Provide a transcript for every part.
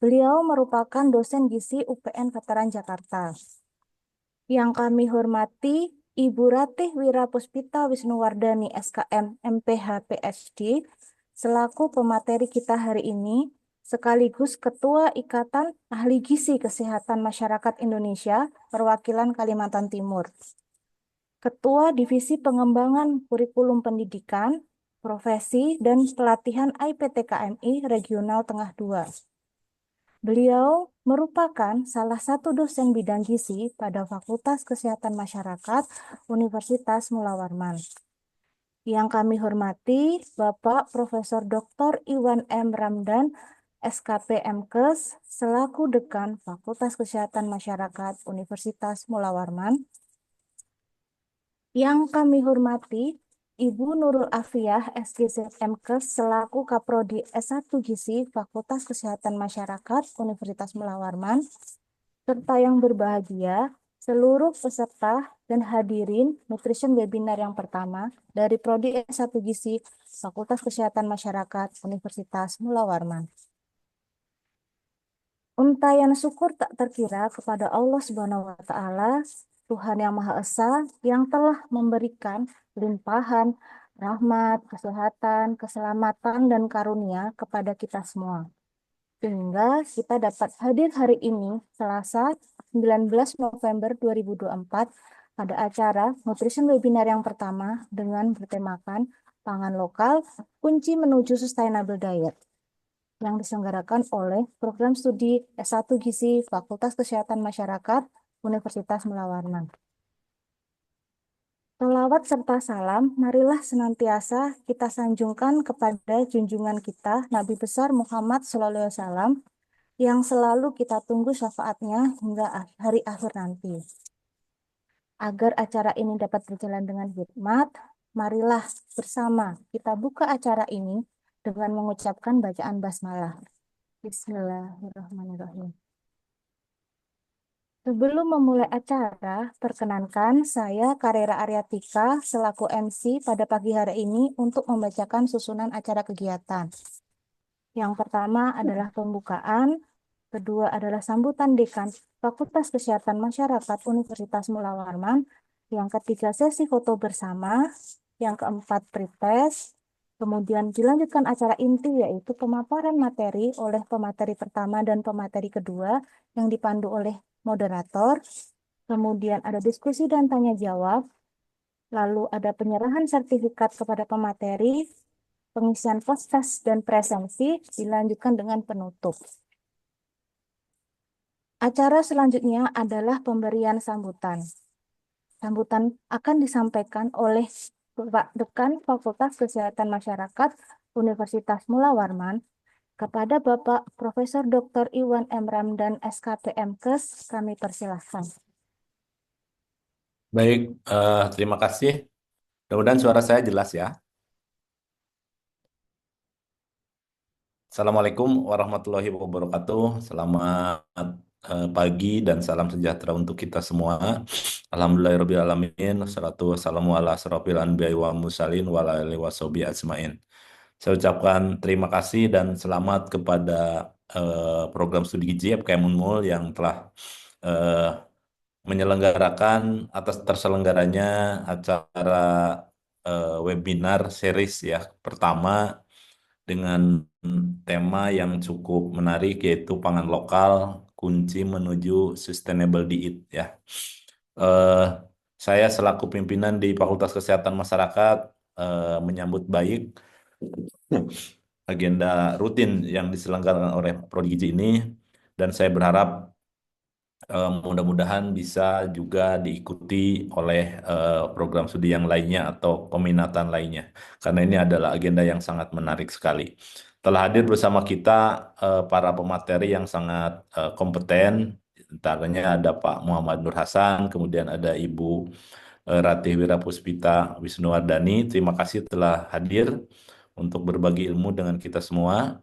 Beliau merupakan dosen gizi UPN Veteran Jakarta. Yang kami hormati Ibu Ratih Wirapuspita Wisnuwardani SKM MPH PhD selaku pemateri kita hari ini sekaligus Ketua Ikatan Ahli Gizi Kesehatan Masyarakat Indonesia Perwakilan Kalimantan Timur. Ketua Divisi Pengembangan Kurikulum Pendidikan, Profesi, dan Pelatihan IPTKMI Regional Tengah 2. Beliau merupakan salah satu dosen bidang gizi pada Fakultas Kesehatan Masyarakat Universitas Mula Warman. Yang kami hormati Bapak Profesor Dr. Iwan M. Ramdan, SKP MKes, selaku Dekan Fakultas Kesehatan Masyarakat Universitas Mula Warman. Yang kami hormati Ibu Nurul Afiyah, SGZ MKes, selaku Kaprodi S1 Gizi Fakultas Kesehatan Masyarakat Universitas Mula Warman, serta yang berbahagia seluruh peserta dan hadirin nutrition webinar yang pertama dari Prodi S1 Gizi Fakultas Kesehatan Masyarakat Universitas Mula Warman. Untayan syukur tak terkira kepada Allah Subhanahu wa Ta'ala, Tuhan Yang Maha Esa, yang telah memberikan limpahan rahmat, kesehatan, keselamatan, dan karunia kepada kita semua. Sehingga kita dapat hadir hari ini, Selasa 19 November 2024, pada acara Nutrition Webinar yang pertama dengan bertemakan Pangan Lokal, Kunci Menuju Sustainable Diet, yang diselenggarakan oleh Program Studi S1 Gizi Fakultas Kesehatan Masyarakat Universitas Mula Warman. Selawat serta salam, marilah senantiasa kita sanjungkan kepada junjungan kita, Nabi besar Muhammad SAW, yang selalu kita tunggu syafaatnya hingga hari akhir nanti. Agar acara ini dapat berjalan dengan hikmat, marilah bersama kita buka acara ini dengan mengucapkan bacaan basmalah. Bismillahirrahmanirrahim. Sebelum memulai acara, perkenankan saya Karera Aryatika selaku MC pada pagi hari ini untuk membacakan susunan acara kegiatan. Yang pertama adalah pembukaan, kedua adalah sambutan Dekan Fakultas Kesehatan Masyarakat Universitas Mula Warman, yang ketiga sesi foto bersama, yang keempat pretest, kemudian dilanjutkan acara inti yaitu pemaparan materi oleh pemateri pertama dan pemateri kedua yang dipandu oleh moderator, kemudian ada diskusi dan tanya jawab, lalu ada penyerahan sertifikat kepada pemateri, pengisian post-test dan presensi, dilanjutkan dengan penutup. Acara selanjutnya adalah pemberian sambutan. Sambutan akan disampaikan oleh Bapak Dekan Fakultas Kesehatan Masyarakat Universitas Mula Warman kepada Bapak Profesor Dr. Iwan M. Ramdan SKP MKes, kami persilahkan. Baik, terima kasih. Mudah-mudahan suara saya jelas ya. Assalamualaikum warahmatullahi wabarakatuh. Selamat pagi dan salam sejahtera untuk kita semua. Alhamdulillahirrabbilalamin. Wassalatu wassalamu ala asrofil anbiya'i wal mursalin wa ala alihi washabihi ajmain. Saya ucapkan terima kasih dan selamat kepada program studi gizi FKM Unmul yang telah eh, menyelenggarakan atas terselenggaranya acara webinar series ya pertama dengan tema yang cukup menarik yaitu pangan lokal kunci menuju sustainable diet ya. Eh, saya selaku pimpinan di Fakultas Kesehatan Masyarakat menyambut baik agenda rutin yang diselenggarakan oleh Prodi Gizi ini dan saya berharap mudah-mudahan bisa juga diikuti oleh program studi yang lainnya atau peminatan lainnya, karena ini adalah agenda yang sangat menarik sekali. Telah hadir bersama kita para pemateri yang sangat kompeten, antaranya ada Pak Muhammad Nur Hasan, kemudian ada Ibu Ratih Wirapuspita Wisnuwardani. Terima kasih telah hadir untuk berbagi ilmu dengan kita semua.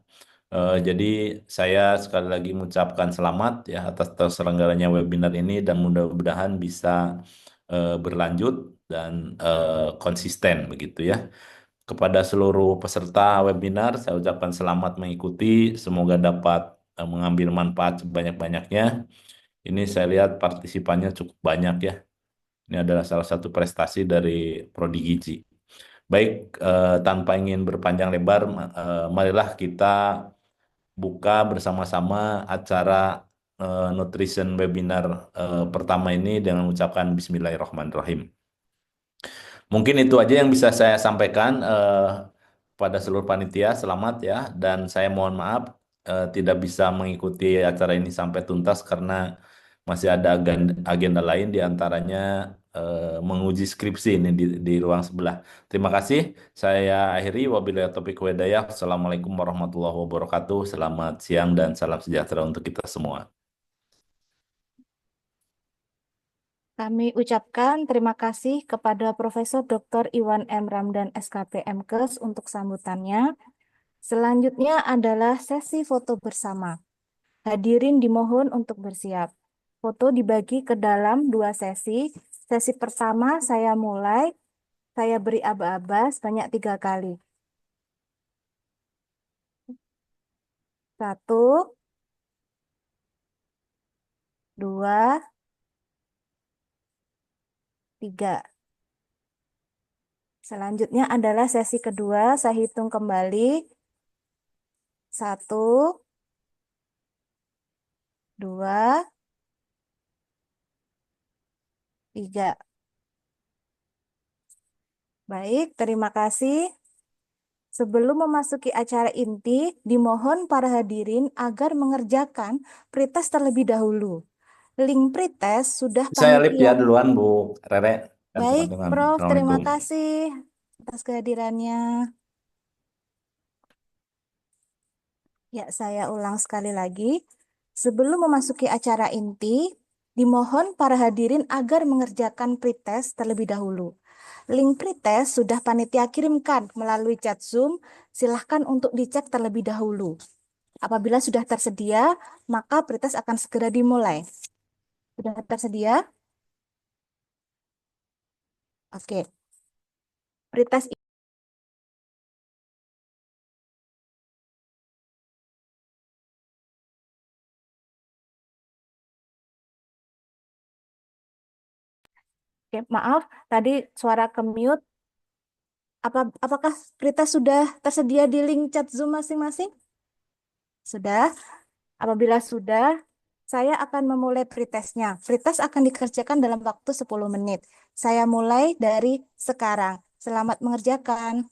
Jadi saya sekali lagi mengucapkan selamat ya atas terselenggaranya webinar ini dan mudah-mudahan bisa berlanjut dan konsisten begitu ya. Kepada seluruh peserta webinar saya ucapkan selamat mengikuti, semoga dapat mengambil manfaat sebanyak-banyaknya. Ini saya lihat partisipannya cukup banyak ya. Ini adalah salah satu prestasi dari Prodi Gizi. Baik, tanpa ingin berpanjang lebar, marilah kita buka bersama-sama acara nutrition webinar pertama ini dengan mengucapkan Bismillahirrahmanirrahim. Mungkin itu aja yang bisa saya sampaikan pada seluruh panitia. Selamat ya, dan saya mohon maaf tidak bisa mengikuti acara ini sampai tuntas karena masih ada agenda lain di antaranya menguji skripsi ini di ruang sebelah. Terima kasih. Saya akhiri wabillahi taufiq walhidayah. Assalamualaikum warahmatullahi wabarakatuh. Selamat siang dan salam sejahtera untuk kita semua. Kami ucapkan terima kasih kepada Profesor Dr. Iwan M. Ramdan SKP MKes untuk sambutannya. Selanjutnya adalah sesi foto bersama. Hadirin dimohon untuk bersiap. Foto dibagi ke dalam dua sesi. Sesi pertama saya mulai, saya beri aba-aba sebanyak 3 kali. 1, 2, 3. Selanjutnya adalah sesi kedua, saya hitung kembali. 1, 2, 3. Baik, terima kasih. Sebelum memasuki acara inti, dimohon para hadirin agar mengerjakan pretest terlebih dahulu. Link pretest sudah Saya live panitia. ya duluan, Bu Rere dan Baik, teman-teman. Prof. Terima Assalamualaikum. kasih atas kehadirannya. Ya, saya ulang sekali lagi. Sebelum memasuki acara inti, dimohon para hadirin agar mengerjakan pretest terlebih dahulu. Link pretest sudah panitia kirimkan melalui chat Zoom. Silahkan untuk dicek terlebih dahulu. Apabila sudah tersedia, maka pretest akan segera dimulai. Sudah tersedia? Oke. Pretest. Oke, maaf, tadi suara ke-mute. Apakah pretest sudah tersedia di link chat Zoom masing-masing? Sudah? Apabila sudah, saya akan memulai pretestnya. Pretest akan dikerjakan dalam waktu 10 menit. Saya mulai dari sekarang. Selamat mengerjakan.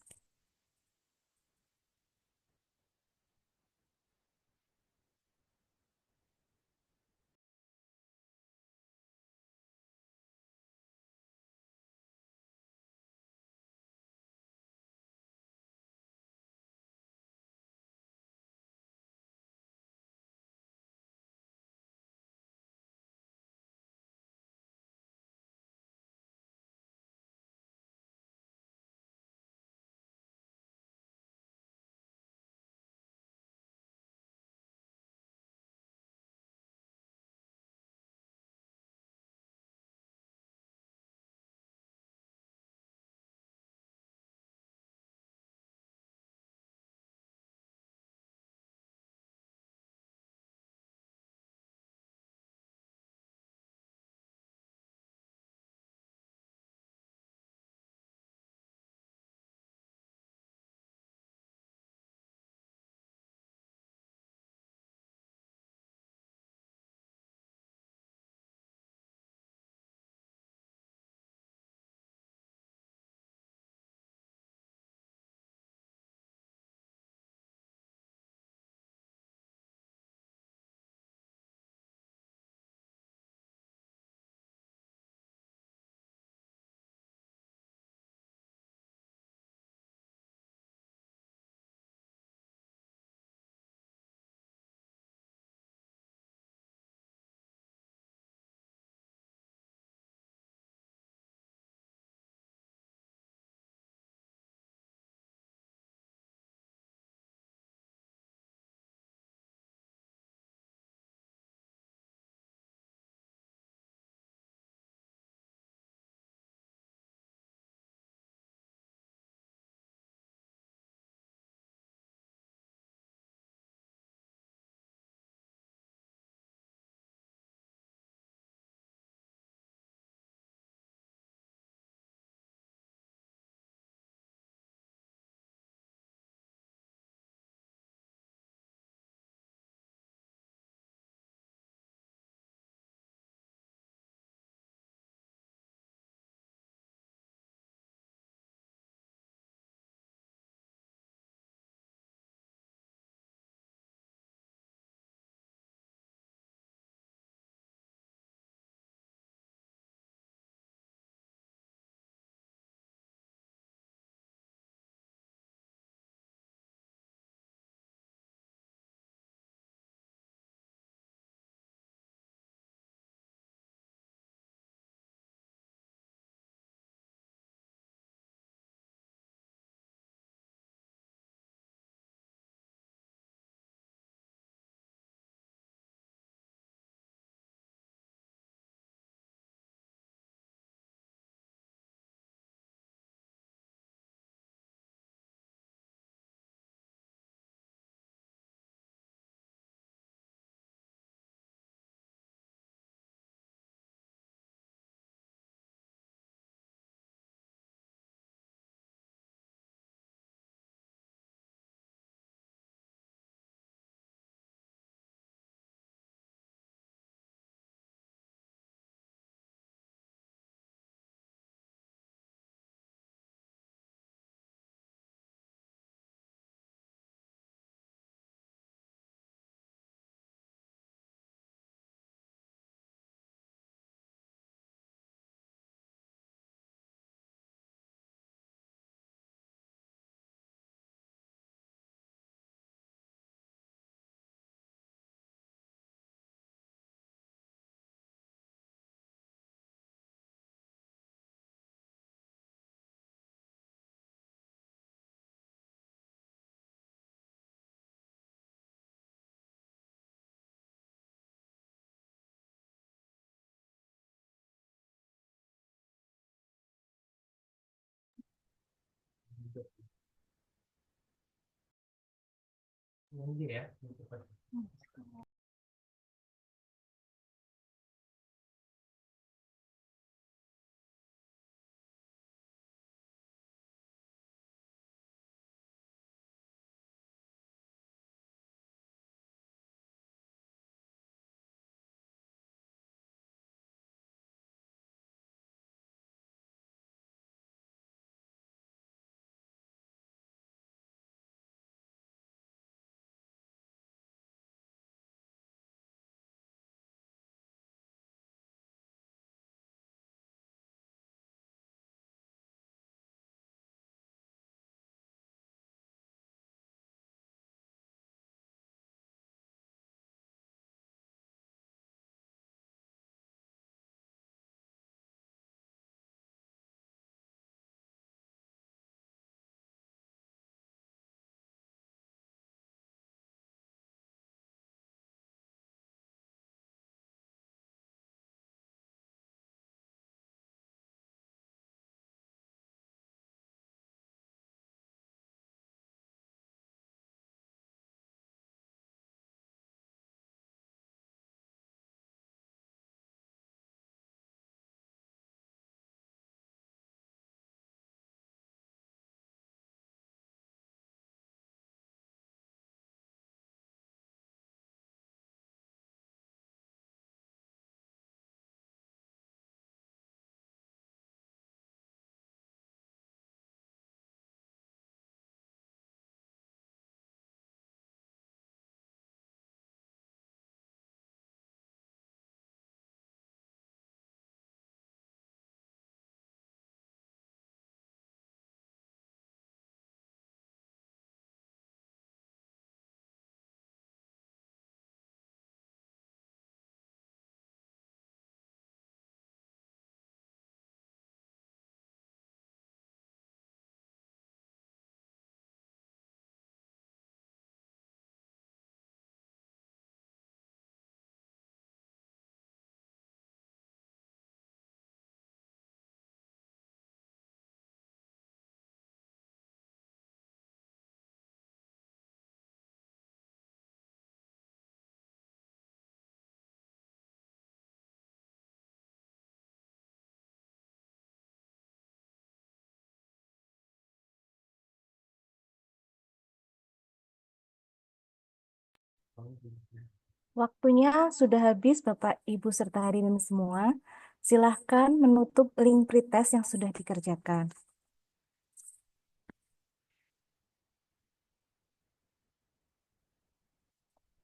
Waktunya sudah habis, Bapak, Ibu, serta hadirin semua. Silahkan menutup link pretest yang sudah dikerjakan.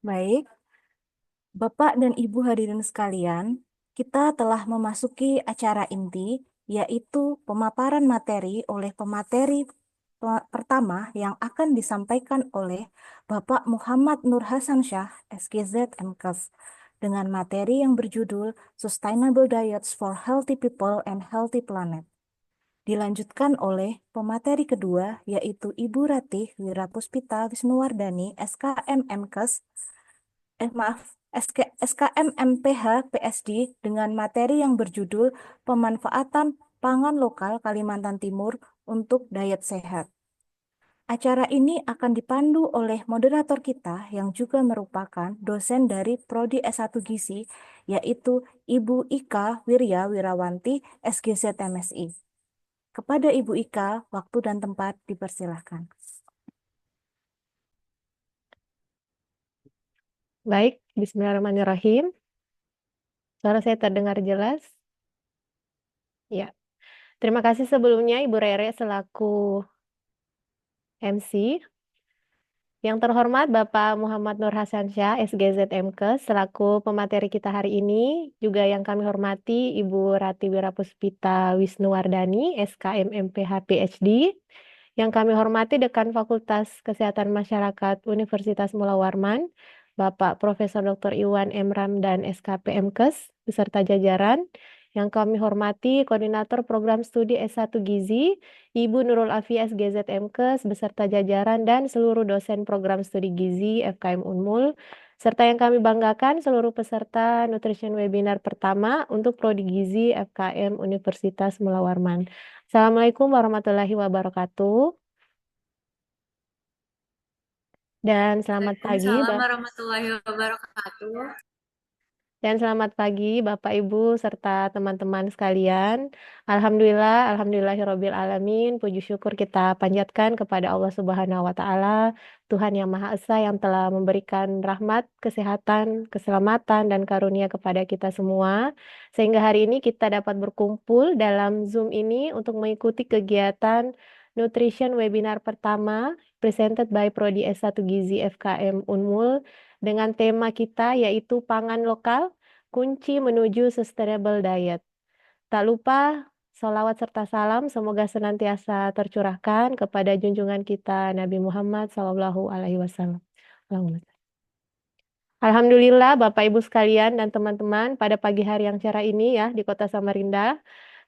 Baik, Bapak dan Ibu hadirin sekalian, kita telah memasuki acara inti, yaitu pemaparan materi oleh pemateri pertama yang akan disampaikan oleh Bapak Muhammad Nur Hasan Syah, SGZ MKes, dengan materi yang berjudul Sustainable Diets for Healthy People and Healthy Planet. Dilanjutkan oleh pemateri kedua, yaitu Ibu Ratih Wirapuspita Wisnuwardani, SKM MKes, maaf, SKM MPH PSD dengan materi yang berjudul Pemanfaatan Pangan Lokal Kalimantan Timur untuk Diet Sehat. Acara ini akan dipandu oleh moderator kita yang juga merupakan dosen dari Prodi S1 Gizi, yaitu Ibu Ika Wirya Wirawanti, SGZ MSI. Kepada Ibu Ika, waktu dan tempat dipersilahkan. Baik, Bismillahirrahmanirrahim. Suara saya terdengar jelas? Ya. Terima kasih sebelumnya Ibu Rere selaku MC. Yang terhormat Bapak Muhammad Nur Hasan Syah, SGZ MKes, selaku pemateri kita hari ini. Juga yang kami hormati Ibu Rati Wirapuspita Wisnuwardani, SKM MPH PhD. Yang kami hormati Dekan Fakultas Kesehatan Masyarakat Universitas Mula Warman, Bapak Profesor Dr. Iwan M. Ramdan, SKP MKes, beserta jajaran. Yang kami hormati Koordinator Program Studi S1 Gizi, Ibu Nurul Afia, SGZ MKes, beserta jajaran dan seluruh dosen program studi Gizi FKM Unmul, serta yang kami banggakan seluruh peserta Nutrition Webinar pertama untuk Prodi Gizi FKM Universitas Mula Warman. Assalamualaikum warahmatullahi wabarakatuh. Dan selamat pagi, Waalaikumsalam warahmatullahi wabarakatuh. Dan selamat pagi Bapak Ibu serta teman-teman sekalian. Alhamdulillahirobbil alamin. Puji syukur kita panjatkan kepada Allah Subhanahu wa taala, Tuhan yang Maha Esa yang telah memberikan rahmat, kesehatan, keselamatan dan karunia kepada kita semua sehingga hari ini kita dapat berkumpul dalam Zoom ini untuk mengikuti kegiatan Nutrition webinar pertama presented by Prodi S1 Gizi FKM Unmul dengan tema kita yaitu pangan lokal, kunci menuju sustainable diet. Tak lupa salawat serta salam semoga senantiasa tercurahkan kepada junjungan kita Nabi Muhammad Sallallahu Alaihi Wasallam. Alhamdulillah Bapak Ibu sekalian dan teman-teman pada pagi hari yang cerah ini ya di Kota Samarinda,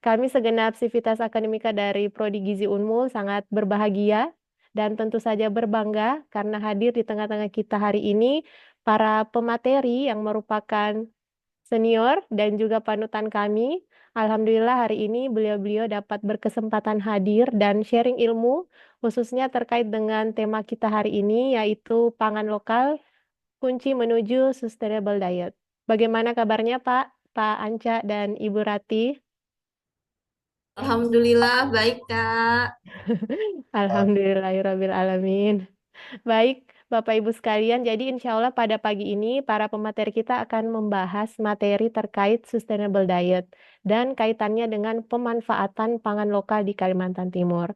kami segenap sivitas akademika dari Prodi Gizi Unmul sangat berbahagia dan tentu saja berbangga karena hadir di tengah-tengah kita hari ini para pemateri yang merupakan senior dan juga panutan kami. Alhamdulillah hari ini beliau-beliau dapat berkesempatan hadir dan sharing ilmu khususnya terkait dengan tema kita hari ini yaitu pangan lokal, kunci menuju sustainable diet. Bagaimana kabarnya Pak Anca dan Ibu Rati? Alhamdulillah baik Kak. Alhamdulillahirabbil alamin. Baik, Bapak Ibu sekalian, jadi insya Allah pada pagi ini para pemateri kita akan membahas materi terkait sustainable diet dan kaitannya dengan pemanfaatan pangan lokal di Kalimantan Timur.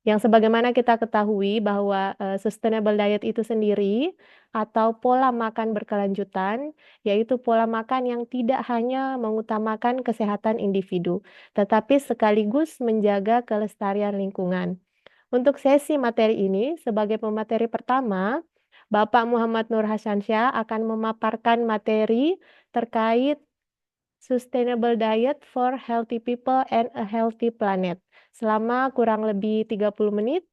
Yang sebagaimana kita ketahui bahwa sustainable diet itu sendiri atau pola makan berkelanjutan, yaitu pola makan yang tidak hanya mengutamakan kesehatan individu, tetapi sekaligus menjaga kelestarian lingkungan. Untuk sesi materi ini, sebagai pemateri pertama, Bapak Muhammad Nur Hasansyah akan memaparkan materi terkait Sustainable Diet for Healthy People and a Healthy Planet selama kurang lebih 30 menit.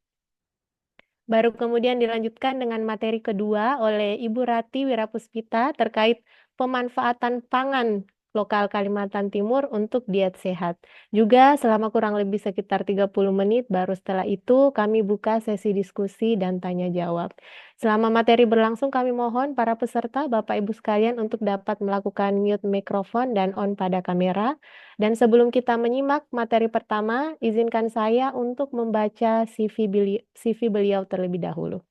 Baru kemudian dilanjutkan dengan materi kedua oleh Ibu Rati Wirapuspita terkait pemanfaatan pangan lokal Kalimantan Timur untuk diet sehat. Juga selama kurang lebih sekitar 30 menit, baru setelah itu kami buka sesi diskusi dan tanya jawab. Selama materi berlangsung, kami mohon para peserta, Bapak Ibu sekalian untuk dapat melakukan mute mikrofon dan on pada kamera. Dan sebelum kita menyimak materi pertama, izinkan saya untuk membaca CV beliau terlebih dahulu.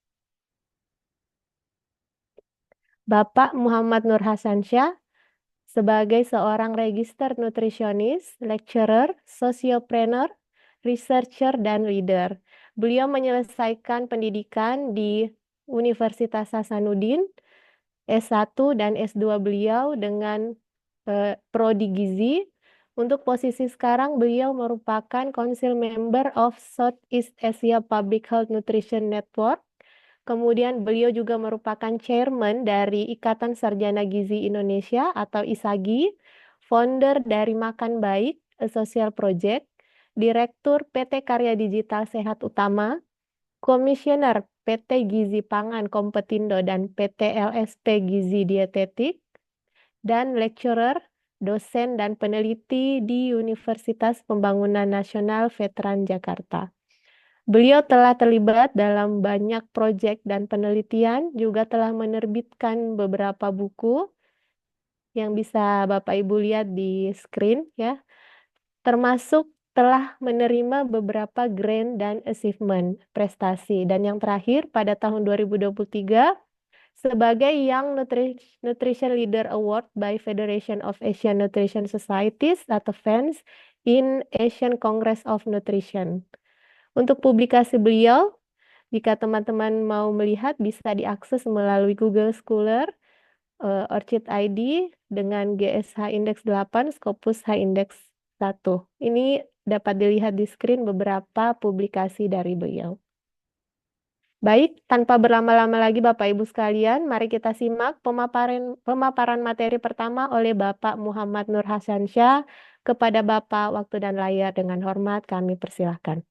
Bapak Muhammad Nur Hasansyah sebagai seorang registered nutritionist, lecturer, sociopreneur, researcher, dan leader. Beliau menyelesaikan pendidikan di Universitas Hasanuddin, S1 dan S2 beliau dengan Prodi Gizi. Untuk posisi sekarang beliau merupakan Council Member of Southeast Asia Public Health Nutrition Network. Kemudian beliau juga merupakan chairman dari Ikatan Sarjana Gizi Indonesia atau ISAGI, founder dari Makan Baik, a social project, direktur PT Karya Digital Sehat Utama, komisioner PT Gizi Pangan Kompetindo dan PT LSP Gizi Dietetik, dan lecturer, dosen dan peneliti di Universitas Pembangunan Nasional Veteran Jakarta. Beliau telah terlibat dalam banyak proyek dan penelitian, juga telah menerbitkan beberapa buku yang bisa Bapak Ibu lihat di screen ya, termasuk telah menerima beberapa grant dan achievement prestasi. Dan yang terakhir pada tahun 2023 sebagai Young Nutrition Leader Award by Federation of Asian Nutrition Societies atau FANS in Asian Congress of Nutrition. Untuk publikasi beliau, jika teman-teman mau melihat bisa diakses melalui Google Scholar, Orchid ID dengan GSH Index 8, Scopus H Index 1. Ini dapat dilihat di screen beberapa publikasi dari beliau. Baik, tanpa berlama-lama lagi Bapak Ibu sekalian, mari kita simak pemaparan materi pertama oleh Bapak Muhammad Nur Hasansyah. Kepada Bapak, waktu dan layar dengan hormat kami persilahkan.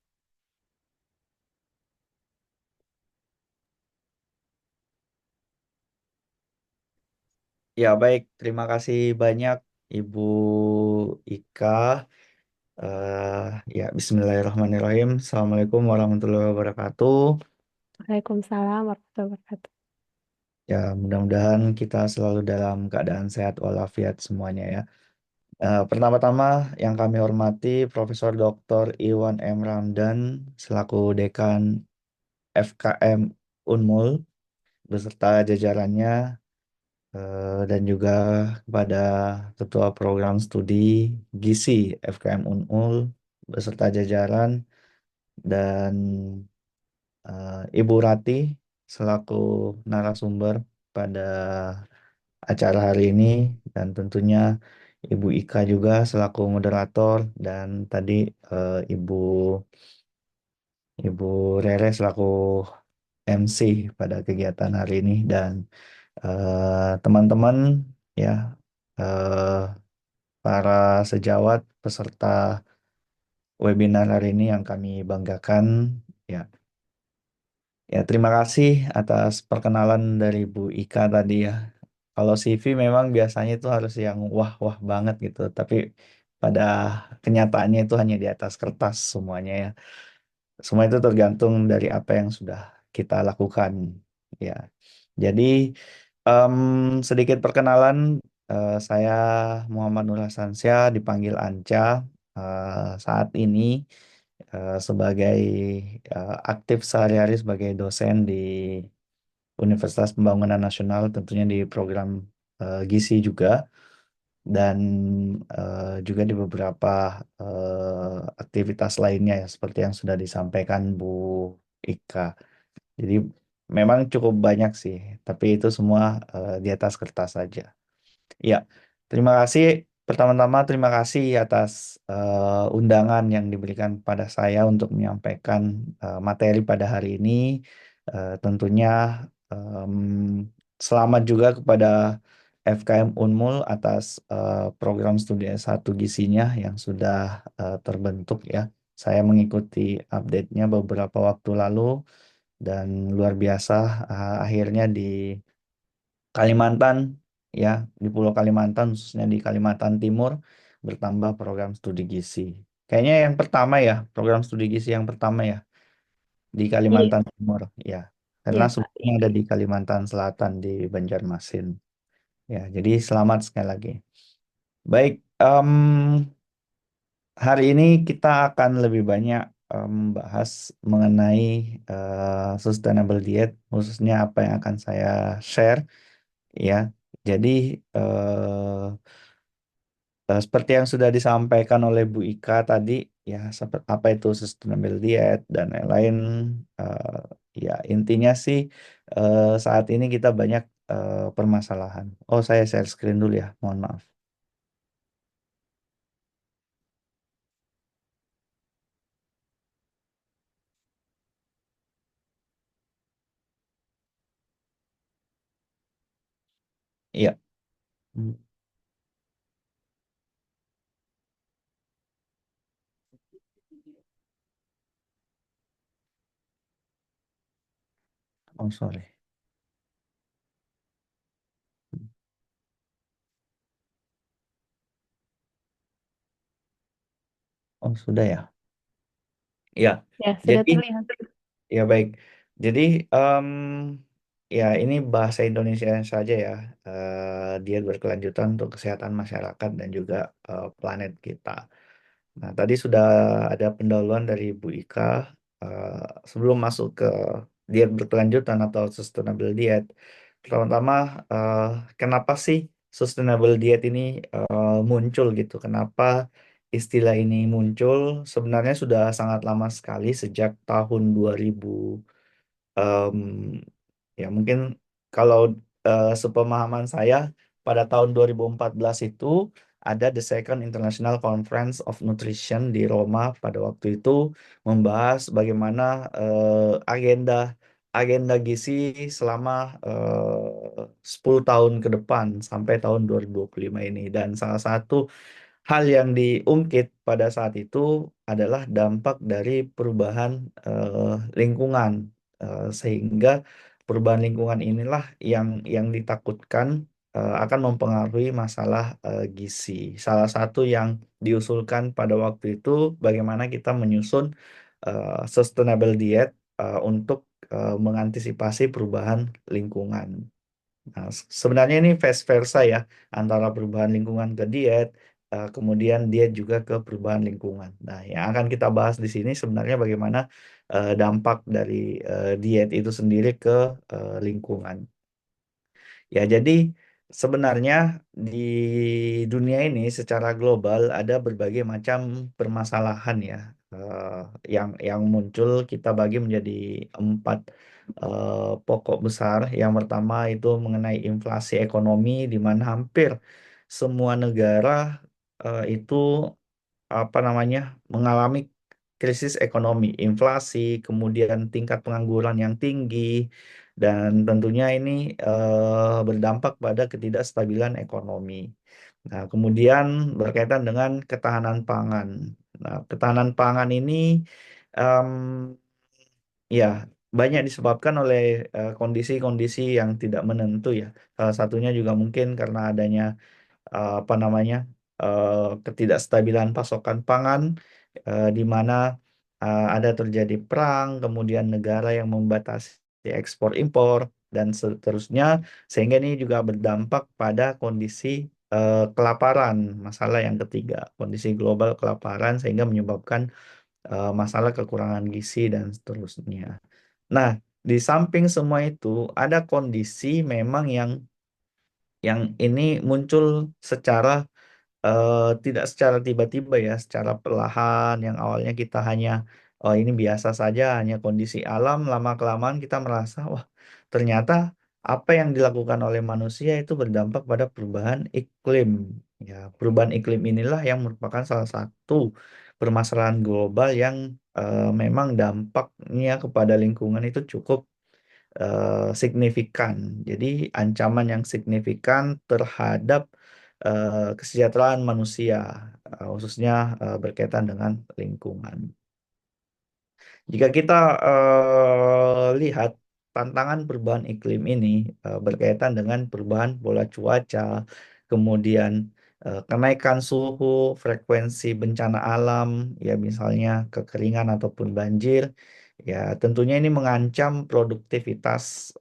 Ya, baik. Terima kasih banyak Ibu Ika. Ya, Bismillahirrahmanirrahim. Assalamualaikum warahmatullahi wabarakatuh. Waalaikumsalam warahmatullahi wabarakatuh. Ya, mudah-mudahan kita selalu dalam keadaan sehat walafiat semuanya ya. Pertama-tama yang kami hormati Profesor Dr. Iwan M. Ramdan selaku Dekan FKM Unmul beserta jajarannya, dan juga kepada Ketua Program Studi Gizi FKM Unmul beserta jajaran, dan Ibu Rati selaku narasumber pada acara hari ini, dan tentunya Ibu Ika juga selaku moderator, dan tadi Ibu Ibu Rere selaku MC pada kegiatan hari ini, dan teman-teman ya, eh, para sejawat peserta webinar hari ini yang kami banggakan ya. Ya, terima kasih atas perkenalan dari Bu Ika tadi ya. Kalau CV memang biasanya itu harus yang wah-wah banget gitu, tapi pada kenyataannya itu hanya di atas kertas semuanya ya. Semua itu tergantung dari apa yang sudah kita lakukan ya. Jadi em, sedikit perkenalan, saya Muhammad Nur Hasansyah, dipanggil Anca, saat ini sebagai aktif sehari-hari sebagai dosen di Universitas Pembangunan Nasional, tentunya di program gizi juga, dan juga di beberapa aktivitas lainnya ya, seperti yang sudah disampaikan Bu Ika. Jadi memang cukup banyak sih, tapi itu semua di atas kertas saja. Ya, terima kasih. Pertama-tama terima kasih atas undangan yang diberikan pada saya untuk menyampaikan materi pada hari ini. Tentunya em, selamat juga kepada FKM Unmul atas program studi S1 GISI-nya yang sudah terbentuk ya. Saya mengikuti update-nya beberapa waktu lalu, dan luar biasa, akhirnya di Kalimantan ya, di Pulau Kalimantan khususnya di Kalimantan Timur bertambah program studi gizi. Kayaknya yang pertama ya, program studi gizi yang pertama ya di Iya, Kalimantan Timur ya. Karena iya Pak. sebelumnya ada di Kalimantan Selatan di Banjarmasin. Ya, jadi selamat sekali lagi. Baik, hari ini kita akan lebih banyak bahas mengenai sustainable diet, khususnya apa yang akan saya share ya. Jadi eh, seperti yang sudah disampaikan oleh Bu Ika tadi ya, seperti apa itu sustainable diet dan lain-lain. eh, Ya, intinya sih saat ini kita banyak permasalahan. Oh, saya share screen dulu ya, mohon maaf. Iya. Hmm. Oh, sorry. Oh, sudah ya. Ya, Ya, sudah jadi terlihat. ya baik. Jadi em, ya ini bahasa Indonesia saja ya. Diet berkelanjutan untuk kesehatan masyarakat dan juga planet kita. Nah, tadi sudah ada pendahuluan dari Bu Ika. eh, Sebelum masuk ke diet berkelanjutan atau sustainable diet, pertama-tama eh, kenapa sih sustainable diet ini muncul gitu? Kenapa istilah ini muncul? Sebenarnya sudah sangat lama sekali, sejak tahun 2000. em, Ya, mungkin kalau sepemahaman saya, pada tahun 2014 itu ada The Second International Conference of Nutrition di Roma pada waktu itu, membahas bagaimana agenda agenda gizi selama 10 tahun ke depan sampai tahun 2025 ini. Dan salah satu hal yang diungkit pada saat itu adalah dampak dari perubahan lingkungan. Sehingga perubahan lingkungan inilah yang ditakutkan akan mempengaruhi masalah gizi. Salah satu yang diusulkan pada waktu itu bagaimana kita menyusun sustainable diet untuk mengantisipasi perubahan lingkungan. Nah, sebenarnya ini vice versa ya, antara perubahan lingkungan ke diet, kemudian diet juga ke perubahan lingkungan. Nah, yang akan kita bahas di sini sebenarnya bagaimana dampak dari diet itu sendiri ke lingkungan. Ya, jadi sebenarnya di dunia ini secara global ada berbagai macam permasalahan ya, eh, yang muncul kita bagi menjadi empat pokok besar. Yang pertama itu mengenai inflasi ekonomi, di mana hampir semua negara itu apa namanya mengalami krisis ekonomi, inflasi, kemudian tingkat pengangguran yang tinggi, dan tentunya ini berdampak pada ketidakstabilan ekonomi. Nah, kemudian berkaitan dengan ketahanan pangan. Nah, ketahanan pangan ini em, ya banyak disebabkan oleh kondisi-kondisi yang tidak menentu ya. Salah satunya juga mungkin karena adanya apa namanya ketidakstabilan pasokan pangan, di mana ada terjadi perang, kemudian negara yang membatasi ekspor impor dan seterusnya, sehingga ini juga berdampak pada kondisi kelaparan. Masalah yang ketiga, kondisi global kelaparan sehingga menyebabkan masalah kekurangan gizi dan seterusnya. Nah, di samping semua itu ada kondisi memang yang ini muncul secara tidak secara tiba-tiba ya, secara perlahan, yang awalnya kita hanya oh ini biasa saja, hanya kondisi alam, lama-kelamaan kita merasa wah ternyata apa yang dilakukan oleh manusia itu berdampak pada perubahan iklim. Ya, perubahan iklim inilah yang merupakan salah satu permasalahan global yang memang dampaknya kepada lingkungan itu cukup signifikan. Jadi ancaman yang signifikan terhadap kesejahteraan manusia, khususnya berkaitan dengan lingkungan. Jika kita lihat tantangan perubahan iklim ini berkaitan dengan perubahan pola cuaca, kemudian kenaikan suhu, frekuensi bencana alam, ya misalnya kekeringan ataupun banjir, ya tentunya ini mengancam produktivitas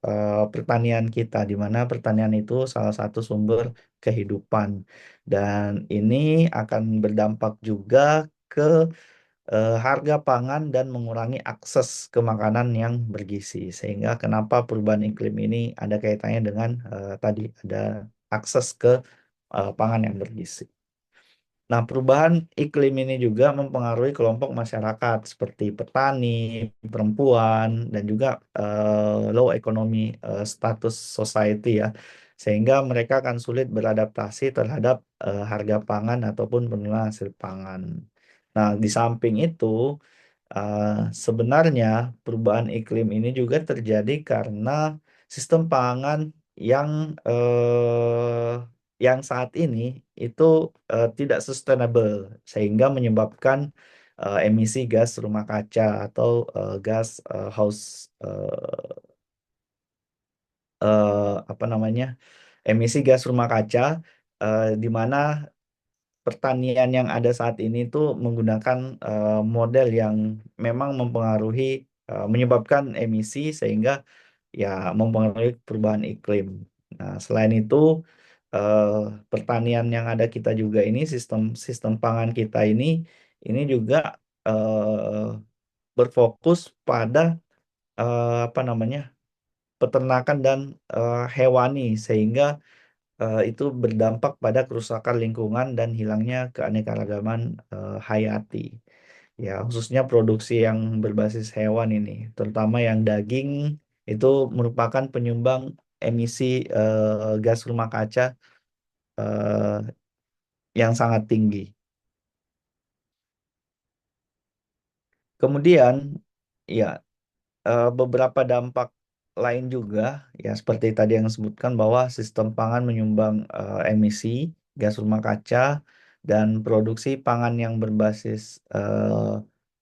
pertanian kita, di mana pertanian itu salah satu sumber kehidupan, dan ini akan berdampak juga ke harga pangan dan mengurangi akses ke makanan yang bergizi. Sehingga kenapa perubahan iklim ini ada kaitannya dengan tadi ada akses ke pangan yang bergizi. Nah, perubahan iklim ini juga mempengaruhi kelompok masyarakat seperti petani, perempuan, dan juga low economy status society ya, sehingga mereka akan sulit beradaptasi terhadap harga pangan ataupun penurunan hasil pangan. Nah, di samping itu, uh, sebenarnya perubahan iklim ini juga terjadi karena sistem pangan yang yang saat ini itu tidak sustainable, sehingga menyebabkan emisi gas rumah kaca atau gas house apa namanya emisi gas rumah kaca, di mana pertanian yang ada saat ini tuh menggunakan model yang memang mempengaruhi menyebabkan emisi, sehingga ya mempengaruhi perubahan iklim. Nah, selain itu eh, pertanian yang ada kita juga ini sistem sistem pangan kita ini juga eh, berfokus pada apa namanya peternakan dan hewani, sehingga itu berdampak pada kerusakan lingkungan dan hilangnya keanekaragaman hayati. Ya, khususnya produksi yang berbasis hewan ini, terutama yang daging, itu merupakan penyumbang emisi gas rumah kaca eh, yang sangat tinggi. Kemudian, ya, beberapa dampak lain juga, ya seperti tadi yang disebutkan bahwa sistem pangan menyumbang emisi gas rumah kaca, dan produksi pangan yang berbasis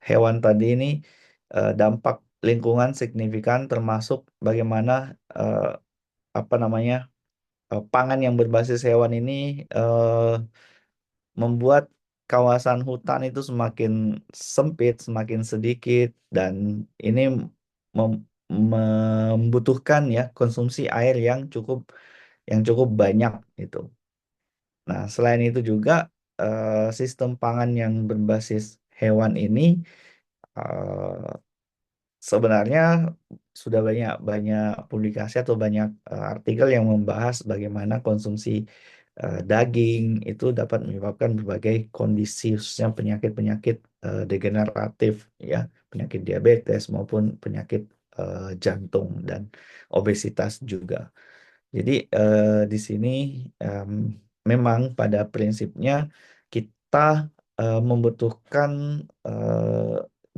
hewan tadi ini dampak lingkungan signifikan, termasuk bagaimana eh, apa namanya pangan yang berbasis hewan ini eh, membuat kawasan hutan itu semakin sempit, semakin sedikit, dan ini membutuhkan ya konsumsi air yang cukup banyak itu. Nah, selain itu juga sistem pangan yang berbasis hewan ini eh, sebenarnya sudah banyak banyak publikasi atau banyak artikel yang membahas bagaimana konsumsi daging itu dapat menyebabkan berbagai kondisi khususnya penyakit-penyakit degeneratif ya, penyakit diabetes maupun penyakit jantung dan obesitas juga. Jadi di sini em, memang pada prinsipnya kita membutuhkan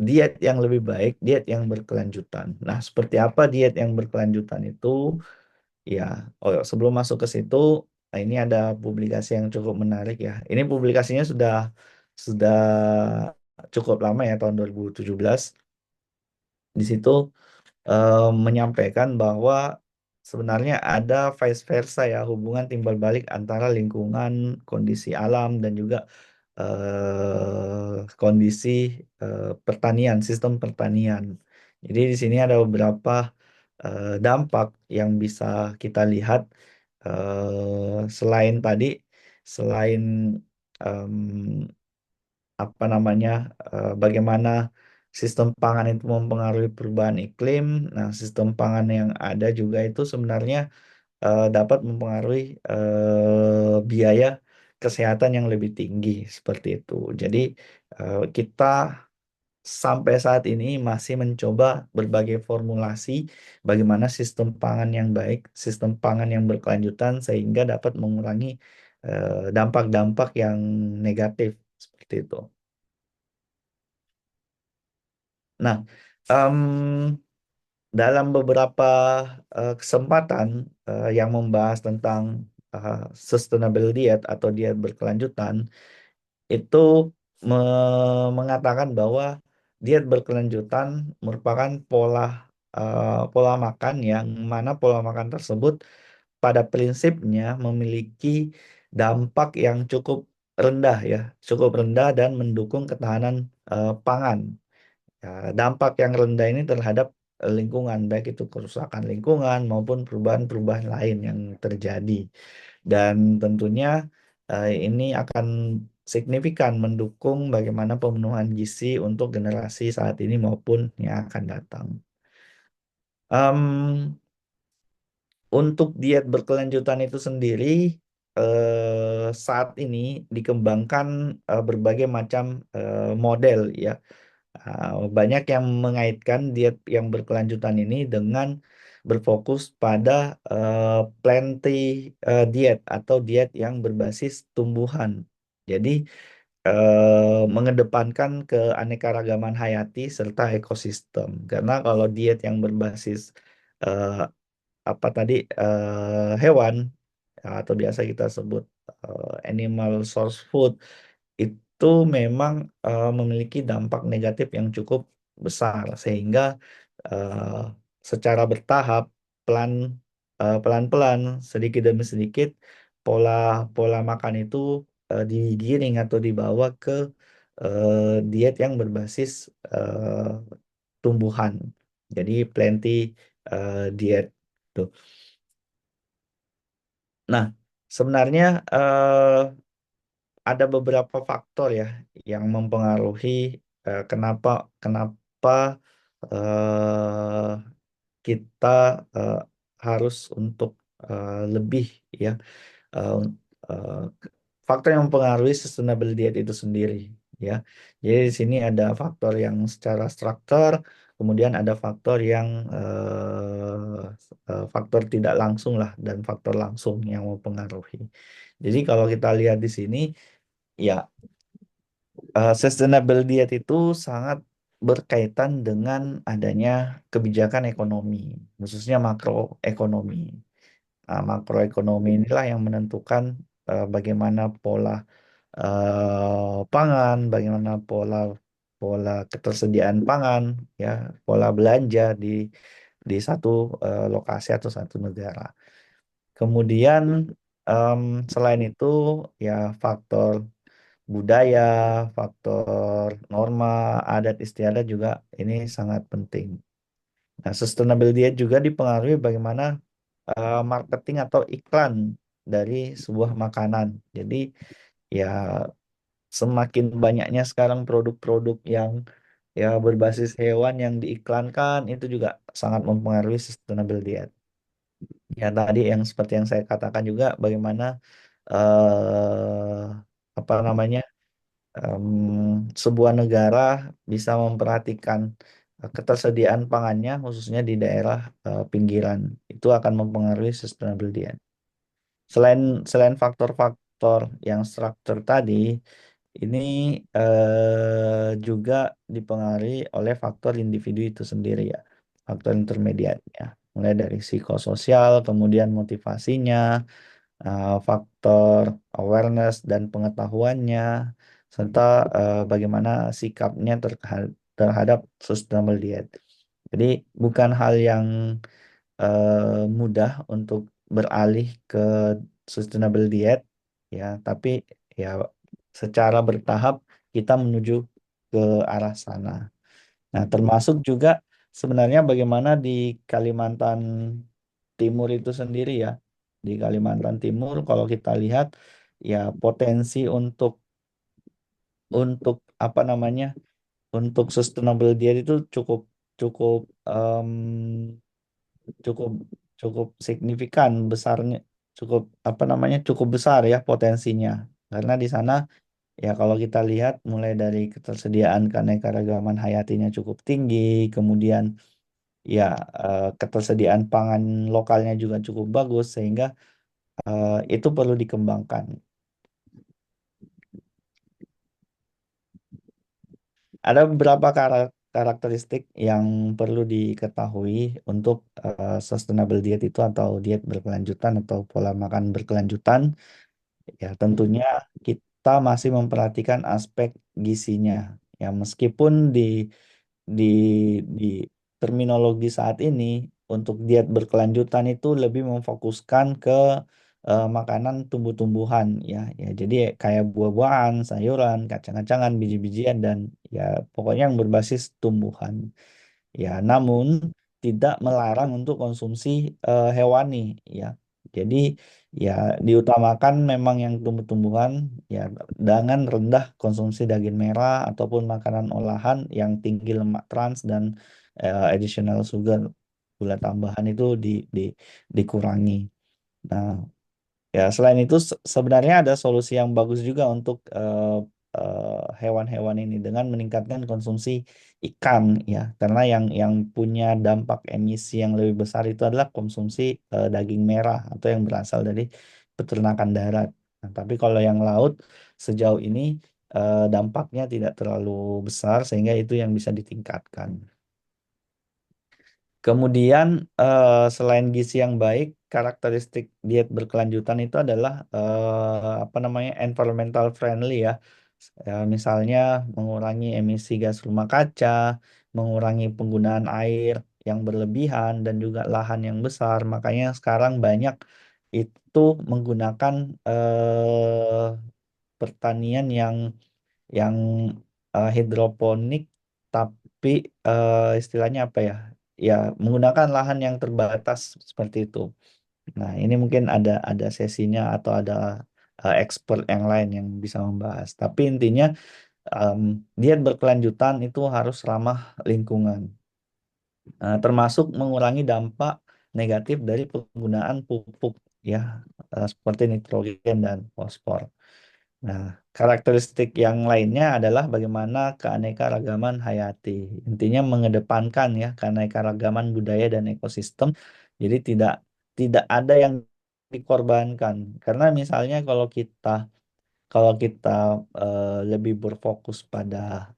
diet yang lebih baik, diet yang berkelanjutan. Nah, seperti apa diet yang berkelanjutan itu? Ya, oh sebelum masuk ke situ, nah ini ada publikasi yang cukup menarik ya. Ini publikasinya sudah cukup lama ya, tahun 2017. Di situ menyampaikan bahwa sebenarnya ada vice versa ya, hubungan timbal balik antara lingkungan, kondisi alam dan juga kondisi pertanian, sistem pertanian. Jadi di sini ada beberapa dampak yang bisa kita lihat selain tadi, selain em, apa namanya bagaimana sistem pangan itu mempengaruhi perubahan iklim. Nah, sistem pangan yang ada juga itu sebenarnya dapat mempengaruhi biaya kesehatan yang lebih tinggi seperti itu. Jadi kita sampai saat ini masih mencoba berbagai formulasi bagaimana sistem pangan yang baik, sistem pangan yang berkelanjutan sehingga dapat mengurangi dampak-dampak yang negatif seperti itu. Nah, em, dalam beberapa kesempatan yang membahas tentang eh, sustainable diet atau diet berkelanjutan, itu mengatakan bahwa diet berkelanjutan merupakan pola makan yang mana pola makan tersebut pada prinsipnya memiliki dampak yang rendah ya, cukup rendah dan mendukung ketahanan pangan. Ya, dampak yang rendah ini terhadap lingkungan, baik itu kerusakan lingkungan maupun perubahan-perubahan lain yang terjadi. Dan tentunya ini akan signifikan mendukung bagaimana pemenuhan gizi untuk generasi saat ini maupun yang akan datang. Em, untuk diet berkelanjutan itu sendiri, saat ini dikembangkan berbagai macam model ya. Banyak yang mengaitkan diet yang berkelanjutan ini dengan berfokus pada plant diet atau diet yang berbasis tumbuhan. Jadi mengedepankan keanekaragaman hayati serta ekosistem. Karena kalau diet yang berbasis eh, apa tadi hewan atau biasa kita sebut animal source food itu memang memiliki dampak negatif yang cukup besar sehingga eh, secara bertahap pelan pelan-pelan sedikit demi sedikit pola pola makan itu digiring atau dibawa ke diet yang berbasis eh, tumbuhan. Jadi plenty diet tuh. Nah, sebenarnya ada beberapa faktor ya yang mempengaruhi kenapa kenapa eh, kita eh, harus untuk lebih ya eh, eh, faktor yang mempengaruhi sustainable diet itu sendiri ya. Jadi di sini ada faktor yang secara struktur, kemudian ada faktor yang faktor tidak langsung lah dan faktor langsung yang mempengaruhi. Jadi kalau kita lihat di sini ya, sustainable diet itu sangat berkaitan dengan adanya kebijakan ekonomi, khususnya makroekonomi. Nah, makroekonomi inilah yang menentukan bagaimana pola pangan, bagaimana pola pola ketersediaan pangan, ya, pola belanja di satu lokasi atau satu negara. Kemudian em, selain itu ya faktor budaya, faktor norma, adat istiadat juga ini sangat penting. Nah, sustainable diet juga dipengaruhi bagaimana marketing atau iklan dari sebuah makanan. Jadi ya semakin banyaknya sekarang produk-produk yang ya berbasis hewan yang diiklankan itu juga sangat mempengaruhi sustainable diet. Ya tadi yang seperti yang saya katakan juga bagaimana apa namanya sebuah negara bisa memperhatikan ketersediaan pangannya khususnya di daerah pinggiran itu akan mempengaruhi sustainable diet. Selain selain faktor-faktor yang struktur tadi, ini juga dipengaruhi oleh faktor individu itu sendiri ya, faktor intermediatnya, mulai dari psikososial, kemudian motivasinya, faktor awareness dan pengetahuannya, serta bagaimana sikapnya terhadap sustainable diet. Jadi bukan hal yang mudah untuk beralih ke sustainable diet ya, tapi ya secara bertahap kita menuju ke arah sana. Nah, termasuk juga sebenarnya bagaimana di Kalimantan Timur itu sendiri ya. Di Kalimantan Timur kalau kita lihat ya potensi untuk apa namanya? Untuk sustainable diet itu cukup cukup cukup cukup signifikan besarnya, cukup apa namanya, cukup besar ya potensinya karena di sana ya kalau kita lihat mulai dari ketersediaan keanekaragaman hayatinya cukup tinggi, kemudian ya ketersediaan pangan lokalnya juga cukup bagus sehingga itu perlu dikembangkan. Ada beberapa karakteristik yang perlu diketahui untuk sustainable diet itu atau diet berkelanjutan atau pola makan berkelanjutan. Ya, tentunya kita masih memperhatikan aspek gizinya. Ya, meskipun di di terminologi saat ini untuk diet berkelanjutan itu lebih memfokuskan ke makanan tumbuh-tumbuhan ya. Ya, jadi kayak buah-buahan, sayuran, kacang-kacangan, biji-bijian dan ya pokoknya yang berbasis tumbuhan. Ya, namun tidak melarang untuk konsumsi hewani ya. Jadi ya diutamakan memang yang tumbuh-tumbuhan ya dengan rendah konsumsi daging merah ataupun makanan olahan yang tinggi lemak trans dan additional sugar, gula tambahan itu dikurangi. Nah, ya, selain itu sebenarnya ada solusi yang bagus juga untuk hewan-hewan ini dengan meningkatkan konsumsi ikan ya, karena yang punya dampak emisi yang lebih besar itu adalah konsumsi daging merah atau yang berasal dari peternakan darat. Nah, tapi kalau yang laut sejauh ini dampaknya tidak terlalu besar sehingga itu yang bisa ditingkatkan. Kemudian selain gizi yang baik, karakteristik diet berkelanjutan itu adalah apa namanya environmental friendly ya. Misalnya mengurangi emisi gas rumah kaca, mengurangi penggunaan air yang berlebihan dan juga lahan yang besar. Makanya sekarang banyak itu menggunakan pertanian yang hidroponik tapi istilahnya apa ya? Ya menggunakan lahan yang terbatas seperti itu. Nah, ini mungkin ada sesinya atau ada expert yang lain yang bisa membahas. Tapi intinya diet berkelanjutan itu harus ramah lingkungan. Termasuk mengurangi dampak negatif dari penggunaan pupuk ya seperti nitrogen dan fosfor. Nah, karakteristik yang lainnya adalah bagaimana keanekaragaman hayati. Intinya mengedepankan ya keanekaragaman budaya dan ekosistem. Jadi tidak ada yang dikorbankan. Karena misalnya kalau kita lebih berfokus pada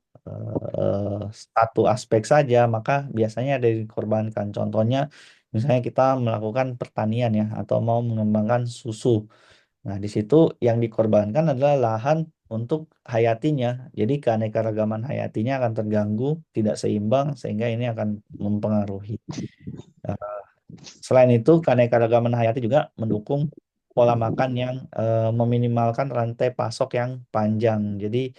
satu aspek saja, maka biasanya ada yang dikorbankan. Contohnya, misalnya kita melakukan pertanian ya, atau mau mengembangkan susu. Nah, di situ yang dikorbankan adalah lahan untuk hayatinya. Jadi keanekaragaman hayatinya akan terganggu, tidak seimbang, sehingga ini akan mempengaruhi. Nah, selain itu, keanekaragaman hayati juga mendukung pola makan yang meminimalkan rantai pasok yang panjang. Jadi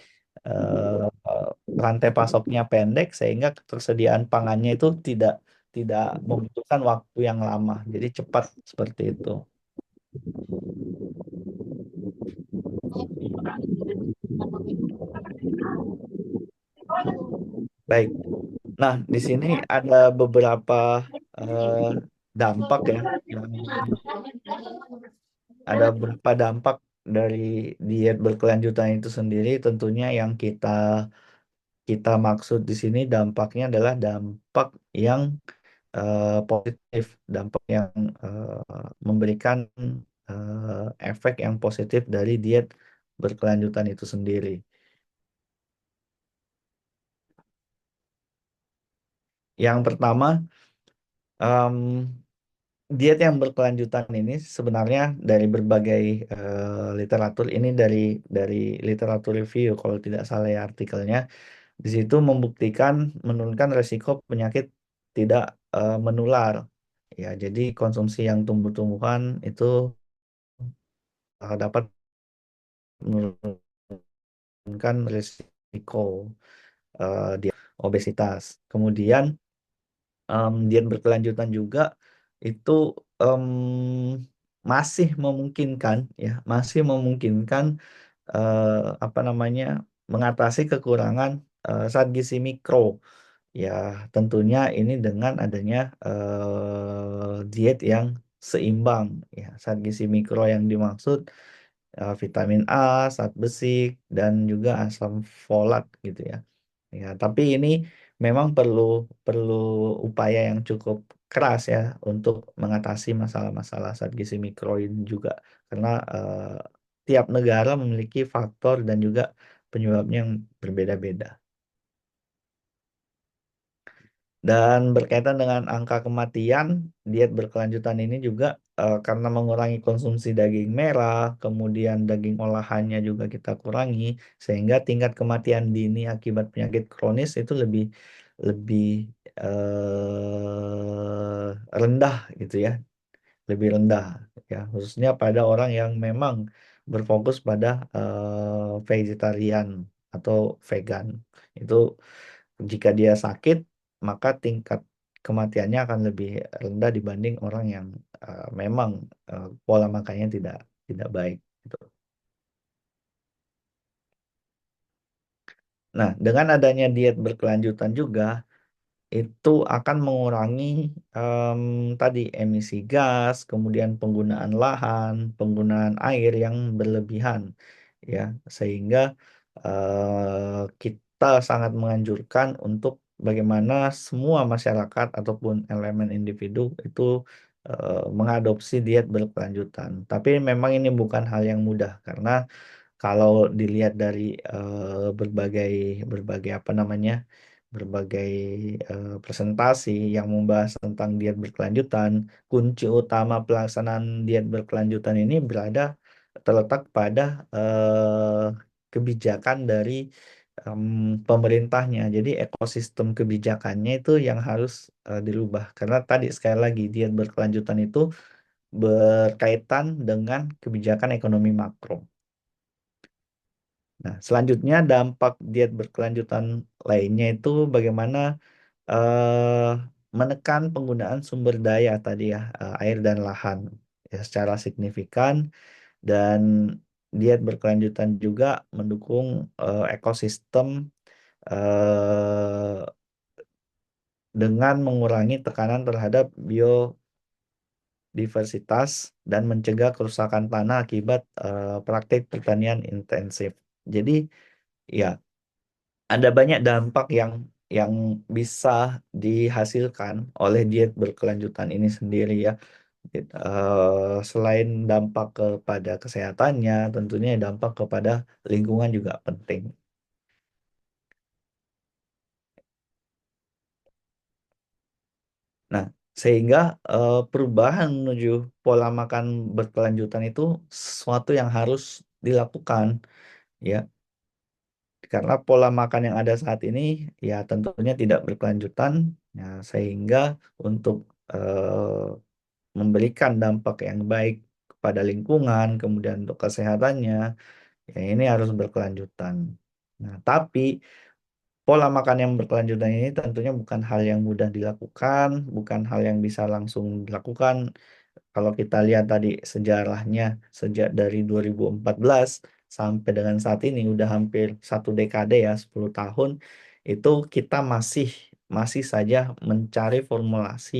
rantai pasoknya pendek sehingga ketersediaan pangannya itu tidak tidak membutuhkan waktu yang lama. Jadi cepat seperti itu. Baik. Nah, di sini ada beberapa eh, dampak ya, yang ada beberapa dampak dari diet berkelanjutan itu sendiri. Tentunya yang kita kita maksud di sini dampaknya adalah dampak yang positif, dampak yang memberikan efek yang positif dari diet berkelanjutan itu sendiri. Yang pertama, em, diet yang berkelanjutan ini sebenarnya dari berbagai literatur ini dari literatur review kalau tidak salah ya artikelnya di situ membuktikan menurunkan resiko penyakit tidak menular. Ya, jadi konsumsi yang tumbuh-tumbuhan itu dapat menurunkan risiko dia obesitas. Kemudian diet berkelanjutan juga itu em, masih memungkinkan ya, masih memungkinkan apa namanya mengatasi kekurangan zat gizi mikro. Ya, tentunya ini dengan adanya diet yang seimbang ya. Zat gizi mikro yang dimaksud vitamin A, zat besi, dan juga asam folat gitu ya. Ya, tapi ini memang perlu perlu upaya yang cukup keras ya untuk mengatasi masalah-masalah zat gizi mikro ini juga karena tiap negara memiliki faktor dan juga penyebabnya yang berbeda-beda. Dan berkaitan dengan angka kematian, diet berkelanjutan ini juga karena mengurangi konsumsi daging merah, kemudian daging olahannya juga kita kurangi, sehingga tingkat kematian dini akibat penyakit kronis itu lebih lebih rendah gitu ya, lebih rendah ya, khususnya pada orang yang memang berfokus pada vegetarian atau vegan. Itu jika dia sakit, maka tingkat kematiannya akan lebih rendah dibanding orang yang memang pola makannya tidak tidak baik. Gitu. Nah, dengan adanya diet berkelanjutan juga, itu akan mengurangi em, tadi emisi gas, kemudian penggunaan lahan, penggunaan air yang berlebihan, ya, sehingga kita sangat menganjurkan untuk bagaimana semua masyarakat ataupun elemen individu itu mengadopsi diet berkelanjutan. Tapi memang ini bukan hal yang mudah karena kalau dilihat dari berbagai berbagai apa namanya berbagai presentasi yang membahas tentang diet berkelanjutan, kunci utama pelaksanaan diet berkelanjutan ini terletak pada kebijakan dari pemerintahnya. Jadi ekosistem kebijakannya itu yang harus dirubah. Karena tadi sekali lagi diet berkelanjutan itu berkaitan dengan kebijakan ekonomi makro. Nah, selanjutnya dampak diet berkelanjutan lainnya itu bagaimana eh, menekan penggunaan sumber daya tadi ya, air dan lahan ya secara signifikan dan diet berkelanjutan juga mendukung ekosistem eh, dengan mengurangi tekanan terhadap biodiversitas dan mencegah kerusakan tanah akibat praktik pertanian intensif. Jadi ya ada banyak dampak yang bisa dihasilkan oleh diet berkelanjutan ini sendiri ya. Selain dampak kepada kesehatannya, tentunya dampak kepada lingkungan juga penting. Nah, sehingga perubahan menuju pola makan berkelanjutan itu sesuatu yang harus dilakukan ya. Karena pola makan yang ada saat ini ya tentunya tidak berkelanjutan ya, sehingga untuk memberikan dampak yang baik kepada lingkungan, kemudian untuk kesehatannya, ya ini harus berkelanjutan. Nah, tapi pola makan yang berkelanjutan ini tentunya bukan hal yang mudah dilakukan, bukan hal yang bisa langsung dilakukan. Kalau kita lihat tadi sejarahnya sejak dari 2014 sampai dengan saat ini udah hampir 1 dekade ya, 10 tahun, itu kita masih masih saja mencari formulasi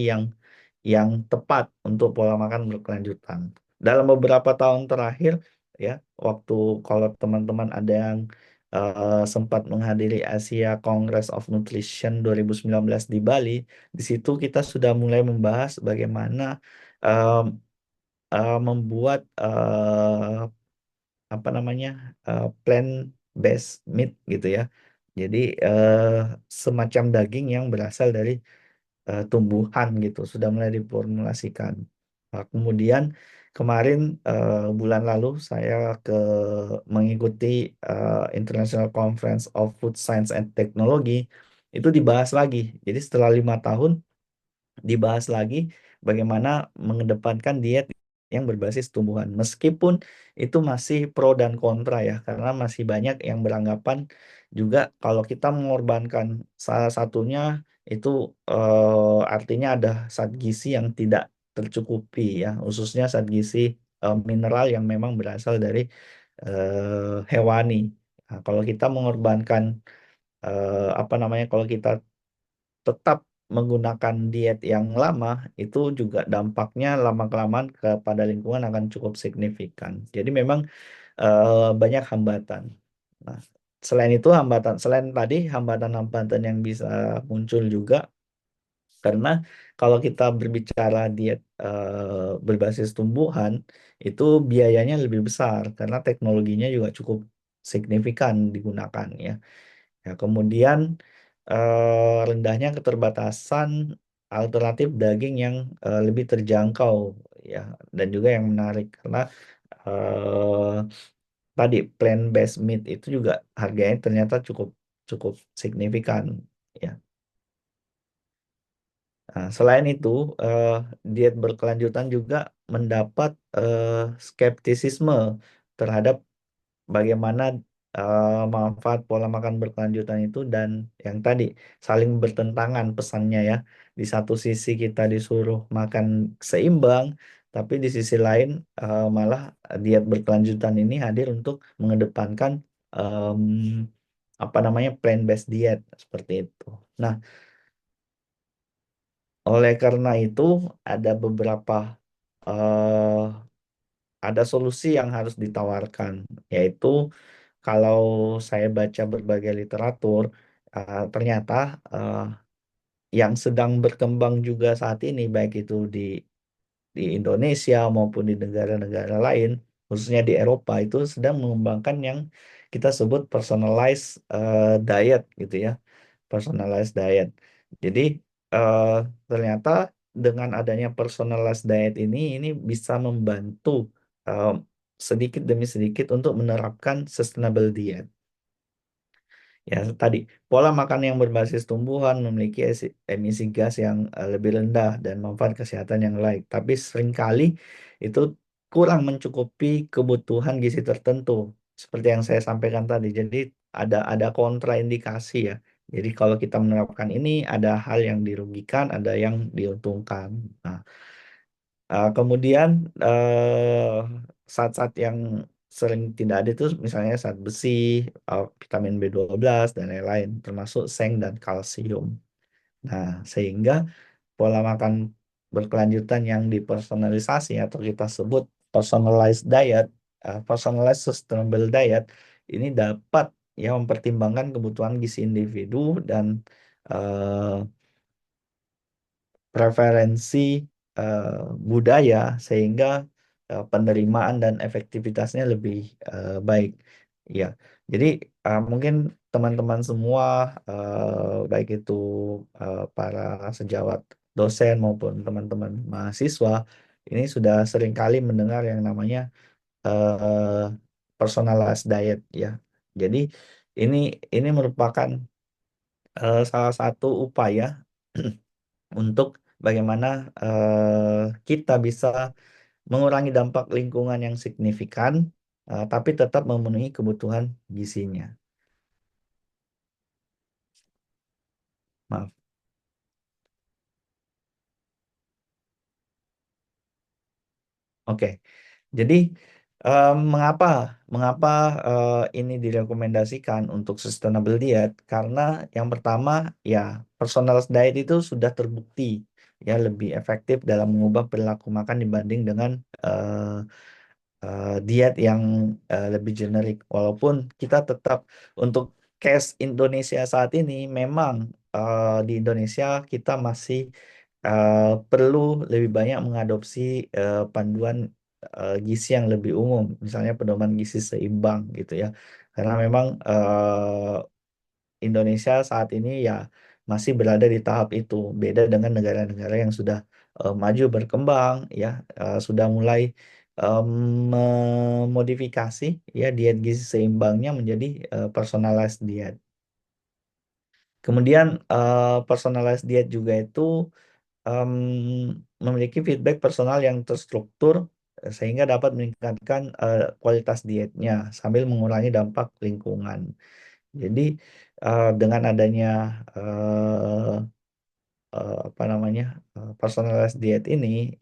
yang tepat untuk pola makan berkelanjutan. Dalam beberapa tahun terakhir ya, waktu kalau teman-teman ada yang sempat menghadiri Asia Congress of Nutrition 2019 di Bali, di situ kita sudah mulai membahas bagaimana em, membuat apa namanya plant based meat gitu ya. Jadi semacam daging yang berasal dari tumbuhan gitu sudah mulai diformulasikan. Kemudian kemarin bulan lalu saya ke mengikuti International Conference of Food Science and Technology, itu dibahas lagi. Jadi setelah 5 tahun dibahas lagi bagaimana mengedepankan diet yang berbasis tumbuhan. Meskipun itu masih pro dan kontra ya, karena masih banyak yang beranggapan juga kalau kita mengorbankan salah satunya itu artinya ada zat gizi yang tidak tercukupi ya, khususnya zat gizi mineral yang memang berasal dari hewani. Nah, kalau kita mengorbankan apa namanya, kalau kita tetap menggunakan diet yang lama, itu juga dampaknya lama-kelamaan kepada lingkungan akan cukup signifikan. Jadi memang banyak hambatan. Nah, selain itu selain tadi hambatan-hambatan yang bisa muncul juga, karena kalau kita berbicara diet berbasis tumbuhan, itu biayanya lebih besar karena teknologinya juga cukup signifikan digunakan ya. Ya, kemudian rendahnya keterbatasan alternatif daging yang lebih terjangkau ya, dan juga yang menarik karena eh, tadi plant based meat itu juga harganya ternyata cukup cukup signifikan ya. Nah, selain itu, eh, diet berkelanjutan juga mendapat skeptisisme terhadap bagaimana manfaat pola makan berkelanjutan itu, dan yang tadi saling bertentangan pesannya ya. Di satu sisi kita disuruh makan seimbang, tapi di sisi lain malah diet berkelanjutan ini hadir untuk mengedepankan em, apa namanya plant-based diet seperti itu. Nah, oleh karena itu ada beberapa eh, ada solusi yang harus ditawarkan, yaitu kalau saya baca berbagai literatur, ternyata eh, yang sedang berkembang juga saat ini, baik itu di Indonesia maupun di negara-negara lain, khususnya di Eropa, itu sedang mengembangkan yang kita sebut personalized diet gitu ya, personalized diet. Jadi eh, ternyata dengan adanya personalized diet ini bisa membantu eh, sedikit demi sedikit untuk menerapkan sustainable diet. Ya, tadi pola makan yang berbasis tumbuhan memiliki emisi gas yang lebih rendah dan manfaat kesehatan yang lain. Tapi seringkali itu kurang mencukupi kebutuhan gizi tertentu, seperti yang saya sampaikan tadi. Jadi ada kontraindikasi ya. Jadi kalau kita menerapkan ini ada hal yang dirugikan, ada yang diuntungkan. Nah, kemudian zat-zat yang sering tidak ada itu misalnya zat besi, vitamin B12 dan lain-lain, termasuk seng dan kalsium. Nah, sehingga pola makan berkelanjutan yang dipersonalisasi atau kita sebut personalized diet, personalized sustainable diet, ini dapat ya mempertimbangkan kebutuhan gizi individu dan eh, preferensi eh, budaya, sehingga penerimaan dan efektivitasnya lebih baik. Ya, jadi mungkin teman-teman semua baik itu para sejawat dosen maupun teman-teman mahasiswa ini sudah seringkali mendengar yang namanya eh, personalized diet ya. Jadi ini ini merupakan salah satu upaya untuk bagaimana kita bisa mengurangi dampak lingkungan yang signifikan, tapi tetap memenuhi kebutuhan gizinya. Maaf. Oke. Jadi mengapa mengapa ini direkomendasikan untuk sustainable diet? Karena yang pertama ya personalized diet itu sudah terbukti ya lebih efektif dalam mengubah perilaku makan dibanding dengan diet yang lebih generik. Walaupun kita tetap untuk case Indonesia saat ini memang di Indonesia kita masih eh, perlu lebih banyak mengadopsi panduan gizi yang lebih umum, misalnya pedoman gizi seimbang gitu ya. Karena memang Indonesia saat ini ya masih berada di tahap itu, beda dengan negara-negara yang sudah maju berkembang ya, sudah mulai em, memodifikasi ya diet gizi seimbangnya menjadi personalized diet. Kemudian personalized diet juga itu em, memiliki feedback personal yang terstruktur sehingga dapat meningkatkan kualitas dietnya sambil mengurangi dampak lingkungan. Jadi dengan adanya eh, apa namanya personalized diet ini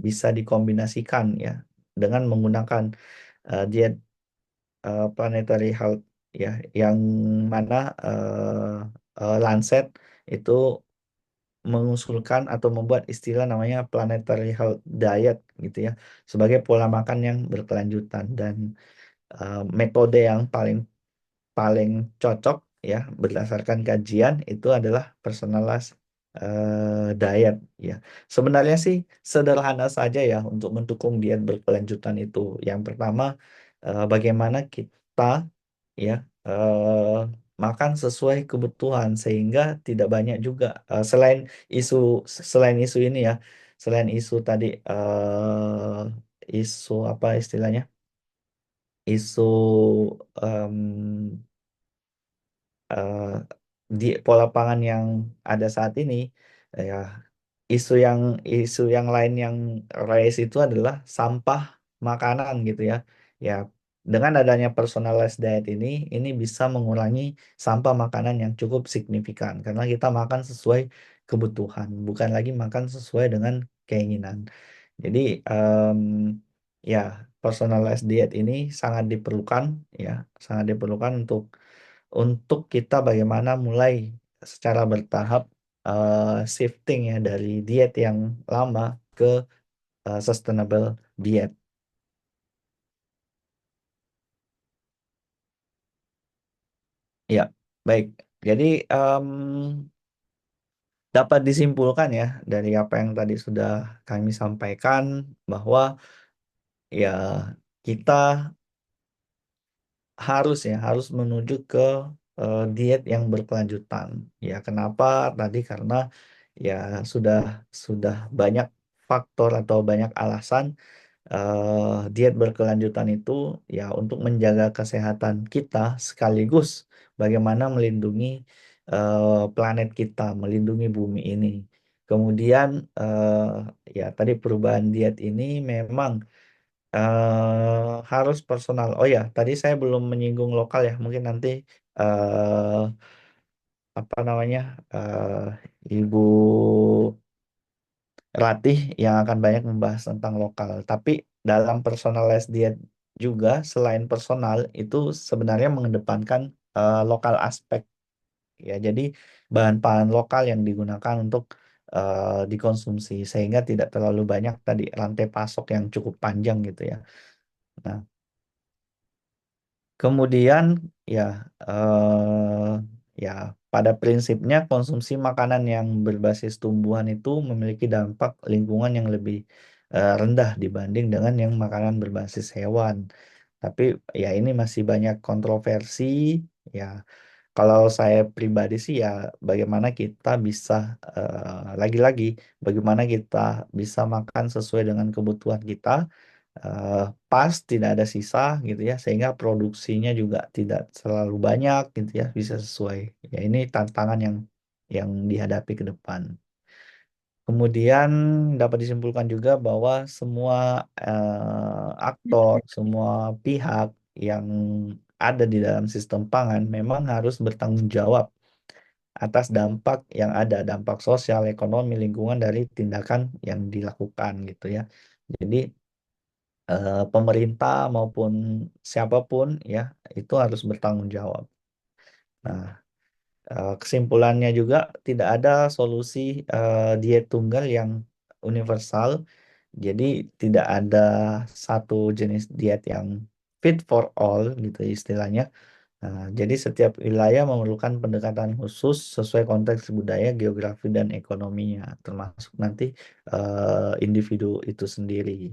bisa dikombinasikan ya dengan menggunakan diet planetary health ya yang mana Lancet itu mengusulkan atau membuat istilah namanya planetary health diet gitu ya sebagai pola makan yang berkelanjutan dan metode yang paling paling cocok ya berdasarkan kajian itu adalah personalized diet ya. Sebenarnya sih sederhana saja ya untuk mendukung diet berkelanjutan itu. Yang pertama bagaimana kita ya makan sesuai kebutuhan sehingga tidak banyak juga isu selain isu ini ya, selain isu tadi isu apa istilahnya? Isu em, eh, di pola pangan yang ada saat ini ya isu yang lain yang rise itu adalah sampah makanan gitu ya ya dengan adanya personalized diet ini bisa mengurangi sampah makanan yang cukup signifikan karena kita makan sesuai kebutuhan bukan lagi makan sesuai dengan keinginan jadi ya personalized diet ini sangat diperlukan ya sangat diperlukan untuk kita bagaimana mulai secara bertahap shifting ya dari diet yang lama ke sustainable diet. Ya, baik. Jadi dapat disimpulkan ya dari apa yang tadi sudah kami sampaikan bahwa ya kita harus menuju ke diet yang berkelanjutan. Ya, kenapa? Tadi karena ya sudah sudah banyak faktor atau banyak alasan diet berkelanjutan itu ya untuk menjaga kesehatan kita sekaligus bagaimana melindungi planet kita, melindungi bumi ini. Kemudian ya tadi perubahan diet ini memang harus personal. Oh ya, tadi saya belum menyinggung lokal ya. Mungkin nanti apa namanya Ibu Ratih yang akan banyak membahas tentang lokal. Tapi dalam personalized diet juga selain personal itu sebenarnya mengedepankan lokal aspek ya. Jadi bahan-bahan lokal yang digunakan untuk dikonsumsi sehingga tidak terlalu banyak tadi rantai pasok yang cukup panjang gitu ya. Nah, kemudian ya ya pada prinsipnya konsumsi makanan yang berbasis tumbuhan itu memiliki dampak lingkungan yang lebih rendah dibanding dengan yang makanan berbasis hewan. Tapi ya ini masih banyak kontroversi ya. Kalau saya pribadi sih ya bagaimana kita bisa lagi-lagi bagaimana kita bisa makan sesuai dengan kebutuhan kita eh, pas tidak ada sisa gitu ya sehingga produksinya juga tidak terlalu banyak gitu ya bisa sesuai ya ini tantangan yang dihadapi ke depan kemudian dapat disimpulkan juga bahwa semua aktor semua pihak yang ada di dalam sistem pangan memang harus bertanggung jawab atas dampak yang ada, dampak sosial, ekonomi, lingkungan dari tindakan yang dilakukan gitu ya. Jadi pemerintah maupun siapapun ya itu harus bertanggung jawab. Nah, kesimpulannya juga tidak ada solusi diet tunggal yang universal. Jadi tidak ada satu jenis diet yang fit for all gitu istilahnya. Nah, jadi setiap wilayah memerlukan pendekatan khusus sesuai konteks budaya, geografi, dan ekonominya, termasuk nanti individu itu sendiri.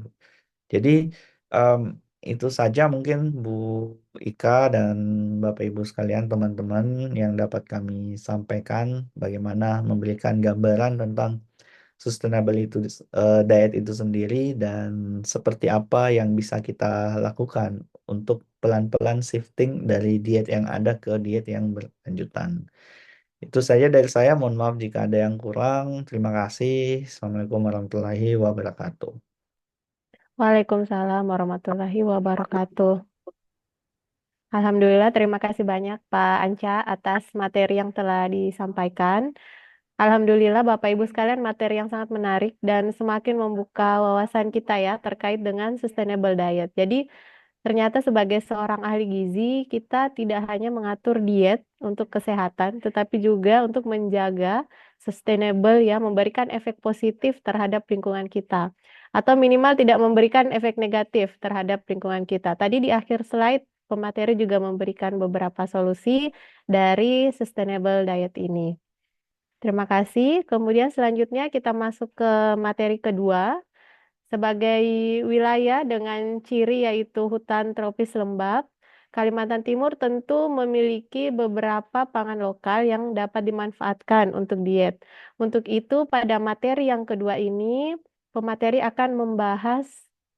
Jadi em, itu saja mungkin Bu Ika dan Bapak Ibu sekalian teman-teman yang dapat kami sampaikan bagaimana memberikan gambaran tentang sustainable itu diet itu sendiri dan seperti apa yang bisa kita lakukan untuk pelan-pelan shifting dari diet yang ada ke diet yang berlanjutan. Itu saja dari saya. Mohon maaf jika ada yang kurang. Terima kasih. Assalamualaikum warahmatullahi wabarakatuh. Waalaikumsalam warahmatullahi wabarakatuh. Alhamdulillah, terima kasih banyak Pak Anca atas materi yang telah disampaikan. Alhamdulillah Bapak Ibu sekalian, materi yang sangat menarik dan semakin membuka wawasan kita ya terkait dengan sustainable diet. Jadi ternyata sebagai seorang ahli gizi, kita tidak hanya mengatur diet untuk kesehatan, tetapi juga untuk menjaga sustainable ya, memberikan efek positif terhadap lingkungan kita. Atau minimal tidak memberikan efek negatif terhadap lingkungan kita. Tadi di akhir slide, pemateri juga memberikan beberapa solusi dari sustainable diet ini. Terima kasih. Kemudian selanjutnya kita masuk ke materi kedua. Sebagai wilayah dengan ciri yaitu hutan tropis lembab, Kalimantan Timur tentu memiliki beberapa pangan lokal yang dapat dimanfaatkan untuk diet. Untuk itu, pada materi yang kedua ini, pemateri akan membahas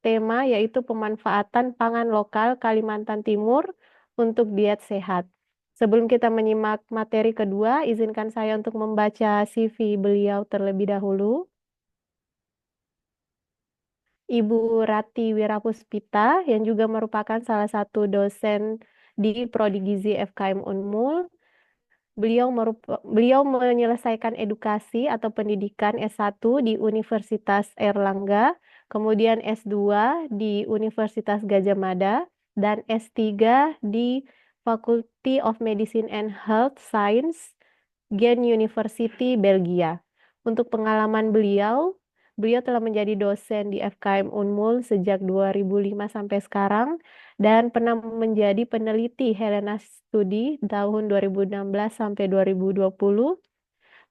tema yaitu pemanfaatan pangan lokal Kalimantan Timur untuk diet sehat. Sebelum kita menyimak materi kedua, izinkan saya untuk membaca CV beliau terlebih dahulu. Ibu Rati Wirapuspita yang juga merupakan salah satu dosen di Prodi Gizi FKM Unmul. Beliau menyelesaikan edukasi atau pendidikan S1 di Universitas Airlangga, kemudian S2 di Universitas Gadjah Mada, dan S3 di Faculty of Medicine and Health Science, Ghent University, Belgia. Untuk pengalaman beliau telah menjadi dosen di FKM Unmul sejak 2005 sampai sekarang dan pernah menjadi peneliti Helena Studi tahun 2016 sampai 2020.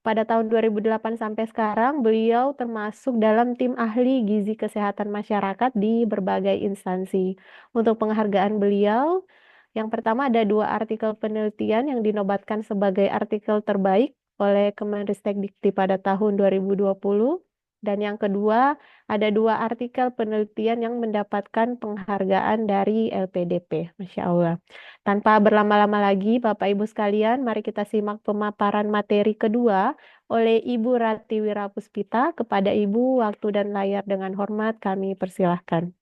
Pada tahun 2008 sampai sekarang, beliau termasuk dalam tim ahli gizi kesehatan masyarakat di berbagai instansi. Untuk penghargaan beliau, yang pertama ada 2 artikel penelitian yang dinobatkan sebagai artikel terbaik oleh Kemenristek pada tahun 2020. Dan yang kedua, ada 2 artikel penelitian yang mendapatkan penghargaan dari LPDP. Masya Allah. Tanpa berlama-lama lagi, Bapak Ibu sekalian, mari kita simak pemaparan materi kedua oleh Ibu Rati Wirapuspita. Kepada Ibu, waktu dan layar dengan hormat kami persilahkan.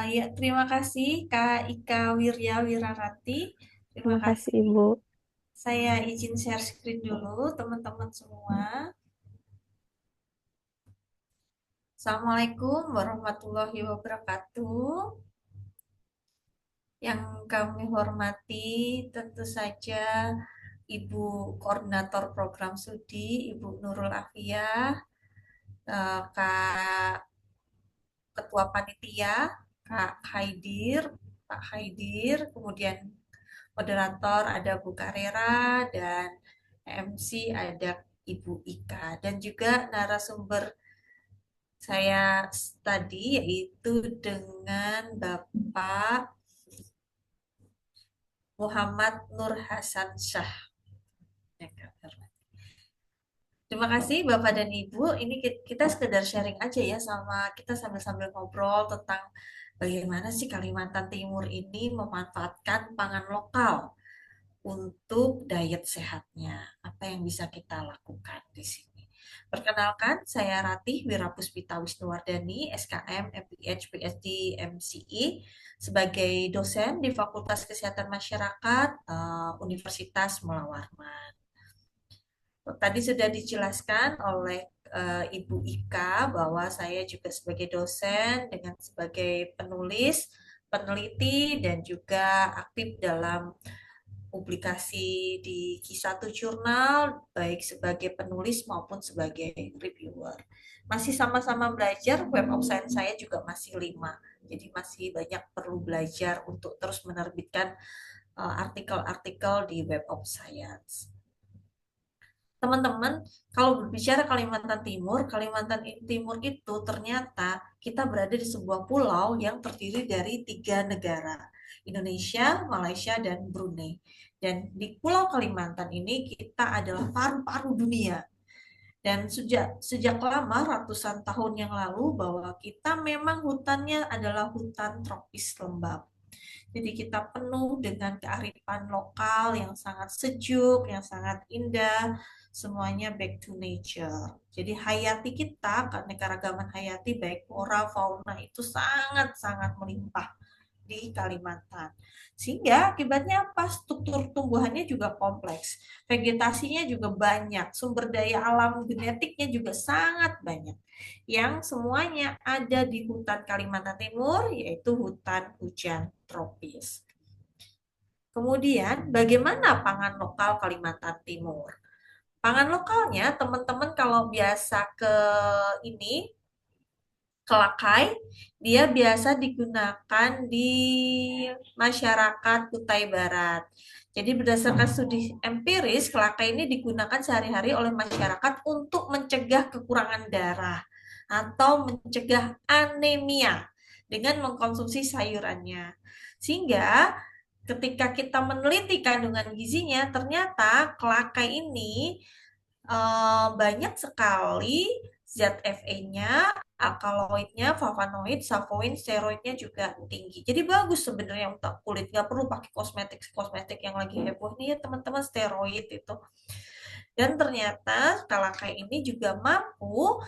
Ya, terima kasih Kak Ika Wirya Wirarati. Terima Terima kasih kasih. Ibu. Saya izin share screen dulu, teman-teman semua. Assalamualaikum warahmatullahi wabarakatuh. Yang kami hormati tentu saja Ibu Koordinator Program Studi, Ibu Nurul Afiyah, Kak Ketua Panitia, Kak Haidir, Pak Haidir, kemudian moderator ada Bu Karera, dan MC ada Ibu Ika, dan juga narasumber saya tadi yaitu dengan Bapak Muhammad Nur Hasan Syah. Terima kasih Bapak dan Ibu. Ini kita sekedar sharing aja ya sama kita sambil-sambil ngobrol tentang bagaimana sih Kalimantan Timur ini memanfaatkan pangan lokal untuk diet sehatnya. Apa yang bisa kita lakukan di sini. Perkenalkan, saya Ratih Wirapuspita Wisnuwardani, SKM, MPH, PhD, MCE, sebagai dosen di Fakultas Kesehatan Masyarakat Universitas Mula Warman. Tadi sudah dijelaskan oleh Ibu Ika bahwa saya juga sebagai dosen dengan sebagai penulis, peneliti, dan juga aktif dalam publikasi di Q1 Jurnal, baik sebagai penulis maupun sebagai reviewer. Masih sama-sama belajar, Web of Science saya juga masih 5. Jadi masih banyak perlu belajar untuk terus menerbitkan artikel-artikel di Web of Science. Teman-teman, kalau berbicara Kalimantan Timur itu ternyata kita berada di sebuah pulau yang terdiri dari 3 negara, Indonesia, Malaysia, dan Brunei. Dan di Pulau Kalimantan ini kita adalah paru-paru dunia. Dan sejak lama, ratusan tahun yang lalu, bahwa kita memang hutannya adalah hutan tropis lembab. Jadi kita penuh dengan kearifan lokal yang sangat sejuk, yang sangat indah, semuanya back to nature. Jadi hayati kita, keanekaragaman hayati baik flora, fauna itu sangat-sangat melimpah di Kalimantan. Sehingga akibatnya apa? Struktur tumbuhannya juga kompleks, vegetasinya juga banyak, sumber daya alam genetiknya juga sangat banyak. Yang semuanya ada di hutan Kalimantan Timur, yaitu hutan hujan tropis. Kemudian, bagaimana pangan lokal Kalimantan Timur? Pangan lokalnya, teman-teman kalau biasa ke Kelakai, dia biasa digunakan di masyarakat Kutai Barat. Jadi berdasarkan studi empiris, Kelakai ini digunakan sehari-hari oleh masyarakat untuk mencegah kekurangan darah atau mencegah anemia dengan mengkonsumsi sayurannya. Sehingga ketika kita meneliti kandungan gizinya, ternyata Kelakai ini banyak sekali zat Fa-nya, alkaloidnya, flavonoid, savoin, steroidnya juga tinggi. Jadi bagus sebenarnya untuk kulit, nggak perlu pakai kosmetik yang lagi heboh nih ya teman-teman, steroid itu. Dan ternyata Kalakai ini juga mampu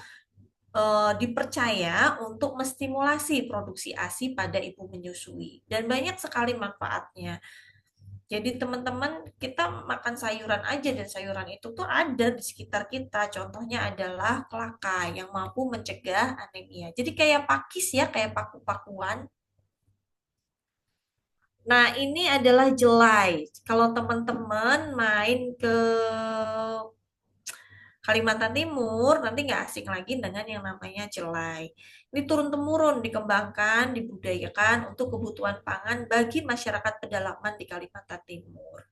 dipercaya untuk menstimulasi produksi ASI pada ibu menyusui. Dan banyak sekali manfaatnya. Jadi teman-teman, kita makan sayuran aja dan sayuran itu tuh ada di sekitar kita. Contohnya adalah kelaka yang mampu mencegah anemia. Jadi kayak pakis ya, kayak paku-pakuan. Nah, ini adalah jelai. Kalau teman-teman main ke Kalimantan Timur, nanti nggak asing lagi dengan yang namanya jelai. Ini turun-temurun dikembangkan, dibudayakan untuk kebutuhan pangan bagi masyarakat pedalaman di Kalimantan Timur.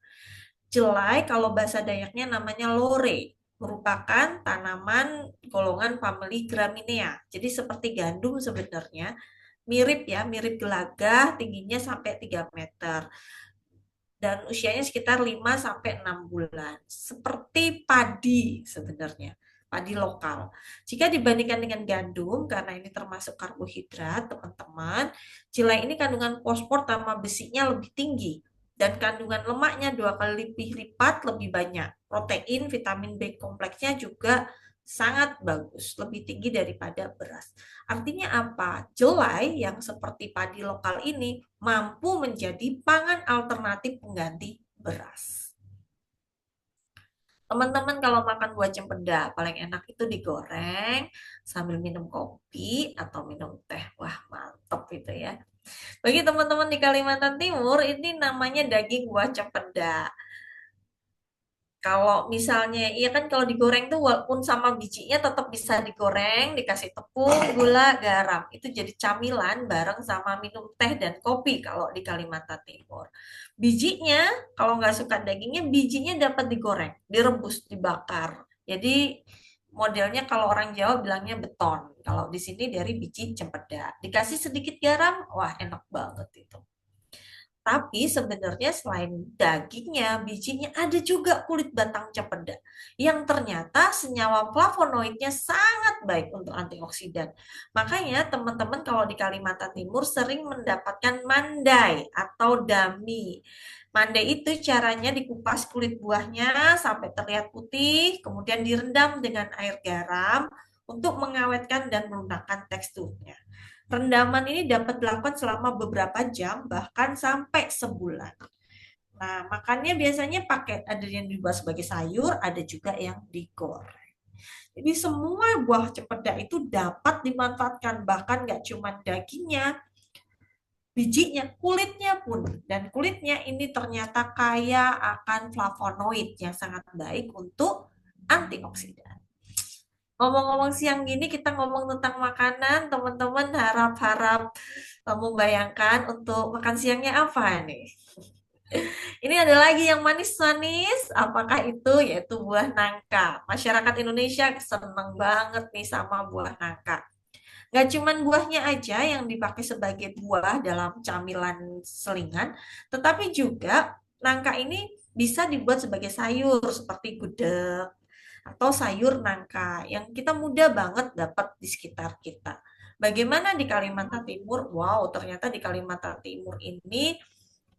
Jelai, kalau bahasa Dayaknya namanya lore, merupakan tanaman golongan famili Graminea. Jadi seperti gandum sebenarnya, mirip ya, mirip gelagah, tingginya sampai 3 meter. Dan usianya sekitar 5-6 bulan. Seperti padi sebenarnya, padi lokal. Jika dibandingkan dengan gandum, karena ini termasuk karbohidrat, teman-teman, jelai ini kandungan fosfor sama besinya lebih tinggi. Dan kandungan lemaknya 2 kali lipat lebih banyak. Protein, vitamin B kompleksnya juga sangat bagus, lebih tinggi daripada beras. Artinya apa? Jelai yang seperti padi lokal ini mampu menjadi pangan alternatif pengganti beras. Teman-teman kalau makan buah cempedak, paling enak itu digoreng sambil minum kopi atau minum teh. Wah, mantep itu ya. Bagi teman-teman di Kalimantan Timur, ini namanya daging buah cempedak. Kalau misalnya, iya kan kalau digoreng tuh walaupun sama bijinya tetap bisa digoreng, dikasih tepung, gula, garam. Itu jadi camilan bareng sama minum teh dan kopi kalau di Kalimantan Timur. Bijinya, kalau nggak suka dagingnya, bijinya dapat digoreng, direbus, dibakar. Jadi modelnya kalau orang Jawa bilangnya beton. Kalau di sini dari biji cempedak. Dikasih sedikit garam, wah enak banget itu. Tapi sebenarnya selain dagingnya, bijinya ada juga kulit batang cempeda yang ternyata senyawa flavonoidnya sangat baik untuk antioksidan. Makanya teman-teman kalau di Kalimantan Timur sering mendapatkan mandai atau dami. Mandai itu caranya dikupas kulit buahnya sampai terlihat putih, kemudian direndam dengan air garam untuk mengawetkan dan melunakkan teksturnya. Rendaman ini dapat dilakukan selama beberapa jam, bahkan sampai sebulan. Nah, makannya biasanya pakai ada yang dibuat sebagai sayur, ada juga yang digoreng. Jadi semua buah cempeda itu dapat dimanfaatkan, bahkan nggak cuma dagingnya, bijinya, kulitnya pun. Dan kulitnya ini ternyata kaya akan flavonoid yang sangat baik untuk antioksidan. Ngomong-ngomong siang gini kita ngomong tentang makanan, teman-teman harap-harap membayangkan untuk makan siangnya apa nih? Ini ada lagi yang manis-manis, apakah itu? Yaitu buah nangka. Masyarakat Indonesia seneng banget nih sama buah nangka. Gak cuman buahnya aja yang dipakai sebagai buah dalam camilan selingan, tetapi juga nangka ini bisa dibuat sebagai sayur seperti gudeg atau sayur nangka yang kita mudah banget dapat di sekitar kita. Bagaimana di Kalimantan Timur? Wow, ternyata di Kalimantan Timur ini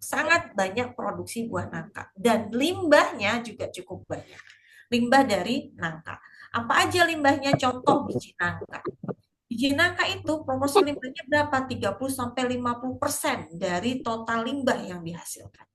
sangat banyak produksi buah nangka dan limbahnya juga cukup banyak. Limbah dari nangka. Apa aja limbahnya? Contoh biji nangka. Biji nangka itu proporsi limbahnya berapa? 30-50% dari total limbah yang dihasilkan.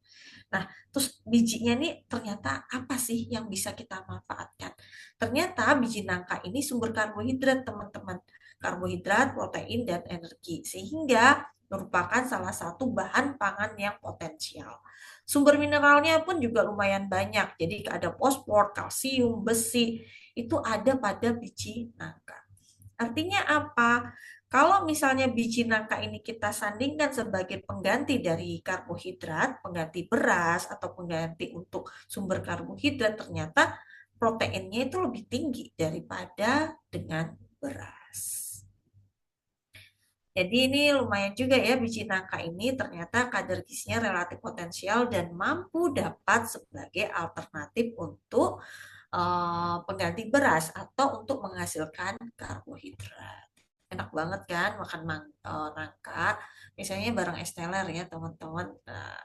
Nah, terus bijinya nih ternyata apa sih yang bisa kita manfaatkan? Ternyata biji nangka ini sumber karbohidrat, teman-teman. Karbohidrat, protein, dan energi. Sehingga merupakan salah satu bahan pangan yang potensial. Sumber mineralnya pun juga lumayan banyak. Jadi ada fosfor, kalsium, besi, itu ada pada biji nangka. Artinya apa? Kalau misalnya biji nangka ini kita sandingkan sebagai pengganti dari karbohidrat, pengganti beras, atau pengganti untuk sumber karbohidrat, ternyata proteinnya itu lebih tinggi daripada dengan beras. Jadi ini lumayan juga ya biji nangka ini ternyata kadar gizinya relatif potensial dan mampu dapat sebagai alternatif untuk pengganti beras atau untuk menghasilkan karbohidrat. Enak banget kan makan nangka, misalnya bareng es teler ya teman-teman. Nah,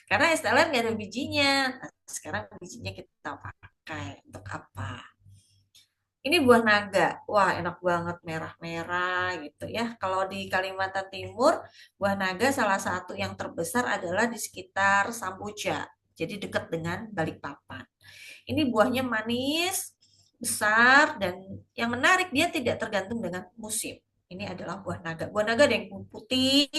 karena es teler nggak ada bijinya. Nah, sekarang bijinya kita pakai untuk apa? Ini buah naga. Wah, enak banget merah-merah gitu ya. Kalau di Kalimantan Timur, buah naga salah satu yang terbesar adalah di sekitar Samboja. Jadi dekat dengan Balikpapan. Ini buahnya manis, besar, dan yang menarik dia tidak tergantung dengan musim. Ini adalah buah naga. Buah naga ada yang putih,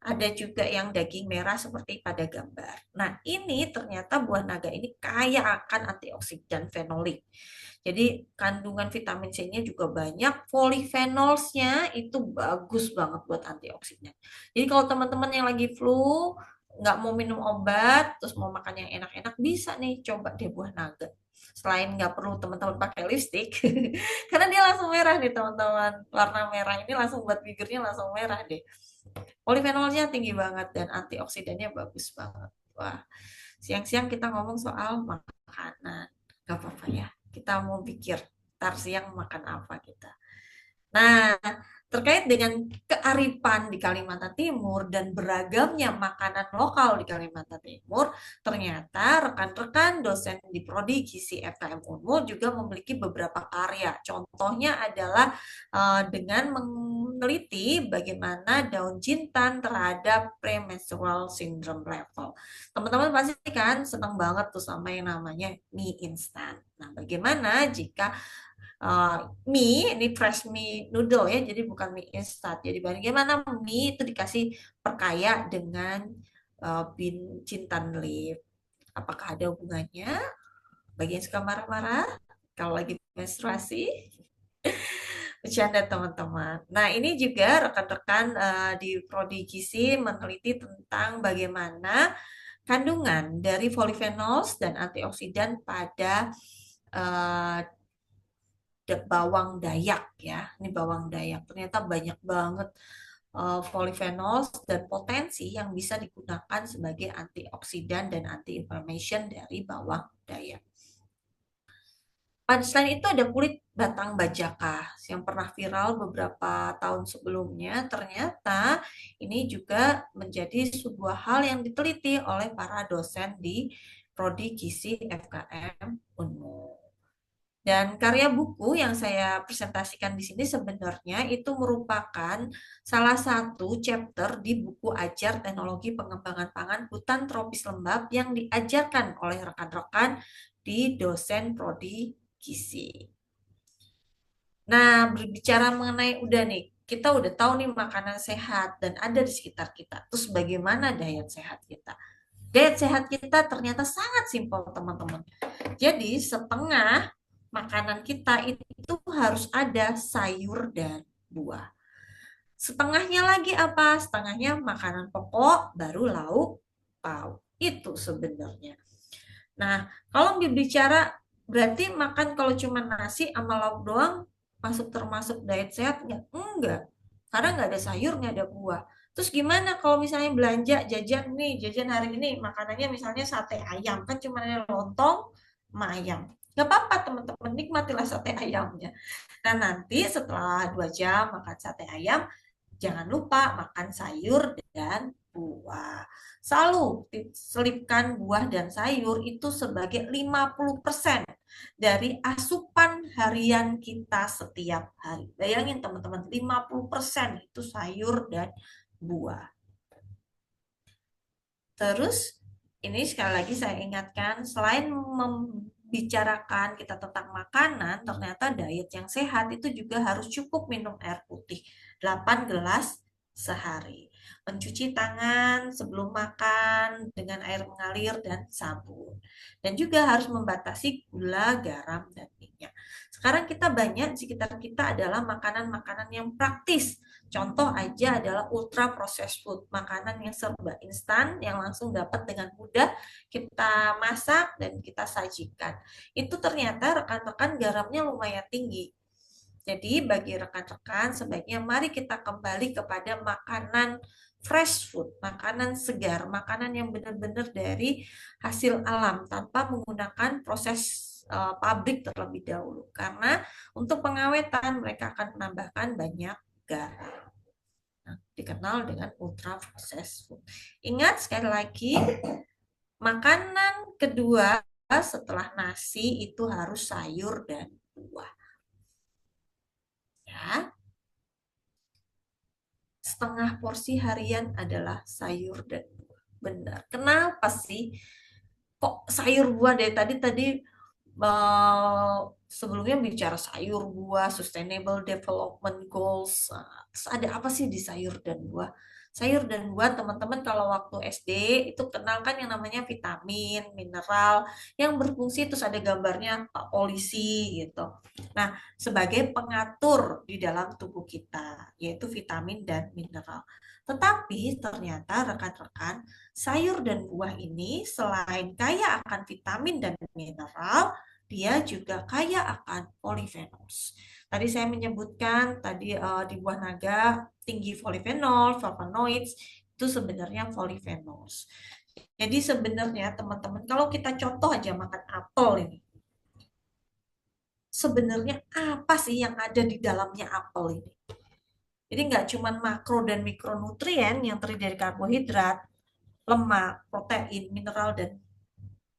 ada juga yang daging merah seperti pada gambar. Nah, ini ternyata buah naga ini kaya akan antioksidan fenolik. Jadi kandungan vitamin C-nya juga banyak, polyphenols-nya itu bagus banget buat antioksidan. Jadi kalau teman-teman yang lagi flu, nggak mau minum obat, terus mau makan yang enak-enak, bisa nih coba deh buah naga. Selain nggak perlu teman-teman pakai lipstick, karena dia langsung merah nih teman-teman. Warna merah ini langsung buat bibirnya langsung merah deh. Polifenolnya tinggi banget dan antioksidannya bagus banget. Wah, siang-siang kita ngomong soal makanan. Gak apa-apa ya, kita mau pikir ntar siang makan apa kita. Nah, terkait dengan kearifan di Kalimantan Timur dan beragamnya makanan lokal di Kalimantan Timur, ternyata rekan-rekan dosen di Prodi Gizi FKM Unmul juga memiliki beberapa karya. Contohnya adalah dengan meneliti bagaimana daun jintan terhadap premenstrual syndrome level. Teman-teman pasti kan senang banget tuh sama yang namanya mie instan. Nah, bagaimana jika mie, ini fresh mie noodle ya, jadi bukan mie instan. Jadi bagaimana mie itu dikasih perkaya dengan bin jintan leaf. Apakah ada hubungannya? Bagi yang suka marah-marah, kalau lagi menstruasi, bercanda teman-teman. Nah, ini juga rekan-rekan di Prodi Gizi meneliti tentang bagaimana kandungan dari polyphenols dan antioksidan pada bawang dayak ya. Ini bawang dayak. Ternyata banyak banget polyphenols dan potensi yang bisa digunakan sebagai antioksidan dan anti-inflammation dari bawang daya. Selain itu ada kulit batang bajaka yang pernah viral beberapa tahun sebelumnya. Ternyata ini juga menjadi sebuah hal yang diteliti oleh para dosen di Prodi Gizi FKM Unmu. Dan karya buku yang saya presentasikan di sini sebenarnya itu merupakan salah satu chapter di buku ajar teknologi pengembangan pangan hutan tropis lembab yang diajarkan oleh rekan-rekan di dosen Prodi Gizi. Nah, berbicara mengenai kita udah tahu nih makanan sehat dan ada di sekitar kita. Terus bagaimana diet sehat kita? Diet sehat kita ternyata sangat simpel, teman-teman. Jadi, setengah makanan kita itu harus ada sayur dan buah. Setengahnya lagi apa? Setengahnya makanan pokok, baru lauk pauk. Itu sebenarnya. Nah, kalau berbicara berarti makan kalau cuma nasi sama lauk doang termasuk diet sehat nggak? Enggak. Karena nggak ada sayur, nggak ada buah. Terus gimana kalau misalnya belanja jajan hari ini makanannya misalnya sate ayam, kan cuma ada lontong sama ayam. Nggak apa-apa teman-teman, nikmatilah sate ayamnya. Nah nanti setelah 2 jam makan sate ayam, jangan lupa makan sayur dan buah. Selalu selipkan buah dan sayur itu sebagai 50% dari asupan harian kita setiap hari. Bayangin teman-teman, 50% itu sayur dan buah. Terus ini sekali lagi saya ingatkan, selain membicarakan kita tentang makanan, ternyata diet yang sehat itu juga harus cukup minum air putih 8 gelas sehari. Mencuci tangan sebelum makan dengan air mengalir dan sabun. Dan juga harus membatasi gula, garam, dan minyak. Sekarang kita banyak di sekitar kita adalah makanan-makanan yang praktis. Contoh aja adalah ultra processed food, makanan yang serba instan, yang langsung dapat dengan mudah kita masak dan kita sajikan. Itu ternyata rekan-rekan garamnya lumayan tinggi. Jadi bagi rekan-rekan sebaiknya mari kita kembali kepada makanan fresh food, makanan segar, makanan yang benar-benar dari hasil alam tanpa menggunakan proses pabrik terlebih dahulu. Karena untuk pengawetan mereka akan menambahkan banyak garam. Nah, dikenal dengan ultra processed food. Ingat sekali lagi, makanan kedua setelah nasi itu harus sayur dan buah. Ya. Setengah porsi harian adalah sayur dan buah. Benar. Kenapa sih? Kok sayur buah dari tadi sebelumnya bicara sayur buah, Sustainable Development Goals. Terus ada apa sih di sayur dan buah? Sayur dan buah teman-teman kalau waktu SD itu kenal kan yang namanya vitamin, mineral yang berfungsi terus ada gambarnya polisi gitu. Nah, sebagai pengatur di dalam tubuh kita yaitu vitamin dan mineral. Tetapi ternyata rekan-rekan sayur dan buah ini selain kaya akan vitamin dan mineral, dia juga kaya akan polyphenols. Tadi saya menyebutkan di buah naga tinggi polyphenol, flavonoids itu sebenarnya polyphenols. Jadi sebenarnya teman-teman kalau kita contoh aja makan apel ini. Sebenarnya apa sih yang ada di dalamnya apel ini? Jadi nggak cuma makro dan mikronutrien yang terdiri dari karbohidrat, lemak, protein, mineral, dan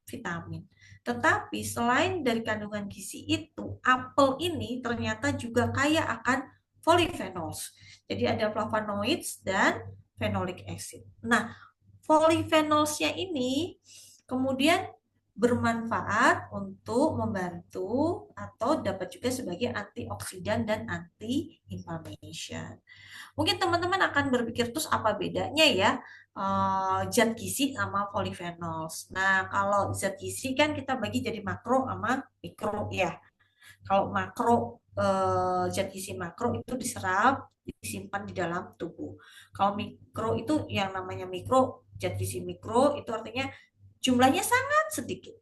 vitamin. Tetapi selain dari kandungan gizi itu, apel ini ternyata juga kaya akan polyphenols. Jadi ada flavonoids dan phenolic acid. Nah, polyphenolsnya ini kemudian bermanfaat untuk membantu atau dapat juga sebagai antioksidan dan anti-inflammation. Mungkin teman-teman akan berpikir terus apa bedanya ya zat gizi sama polyphenols. Nah, kalau zat gizi kan kita bagi jadi makro sama mikro ya. Kalau makro zat gizi makro itu diserap, disimpan di dalam tubuh. Kalau mikro itu yang namanya mikro, zat gizi mikro itu artinya jumlahnya sangat sedikit.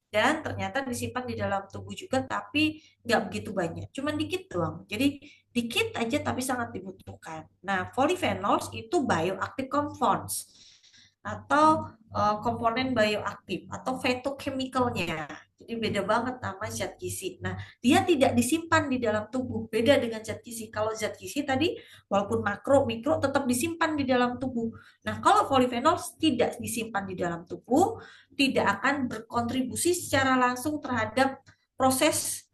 Dan ternyata disimpan di dalam tubuh juga, tapi nggak begitu banyak, cuma dikit doang. Jadi dikit aja tapi sangat dibutuhkan. Nah, polyphenols itu bioactive compounds atau komponen bioaktif atau phytochemicalnya. Jadi beda banget sama zat gizi. Nah, dia tidak disimpan di dalam tubuh. Beda dengan zat gizi. Kalau zat gizi tadi walaupun makro, mikro tetap disimpan di dalam tubuh. Nah, kalau polyphenols tidak disimpan di dalam tubuh, tidak akan berkontribusi secara langsung terhadap proses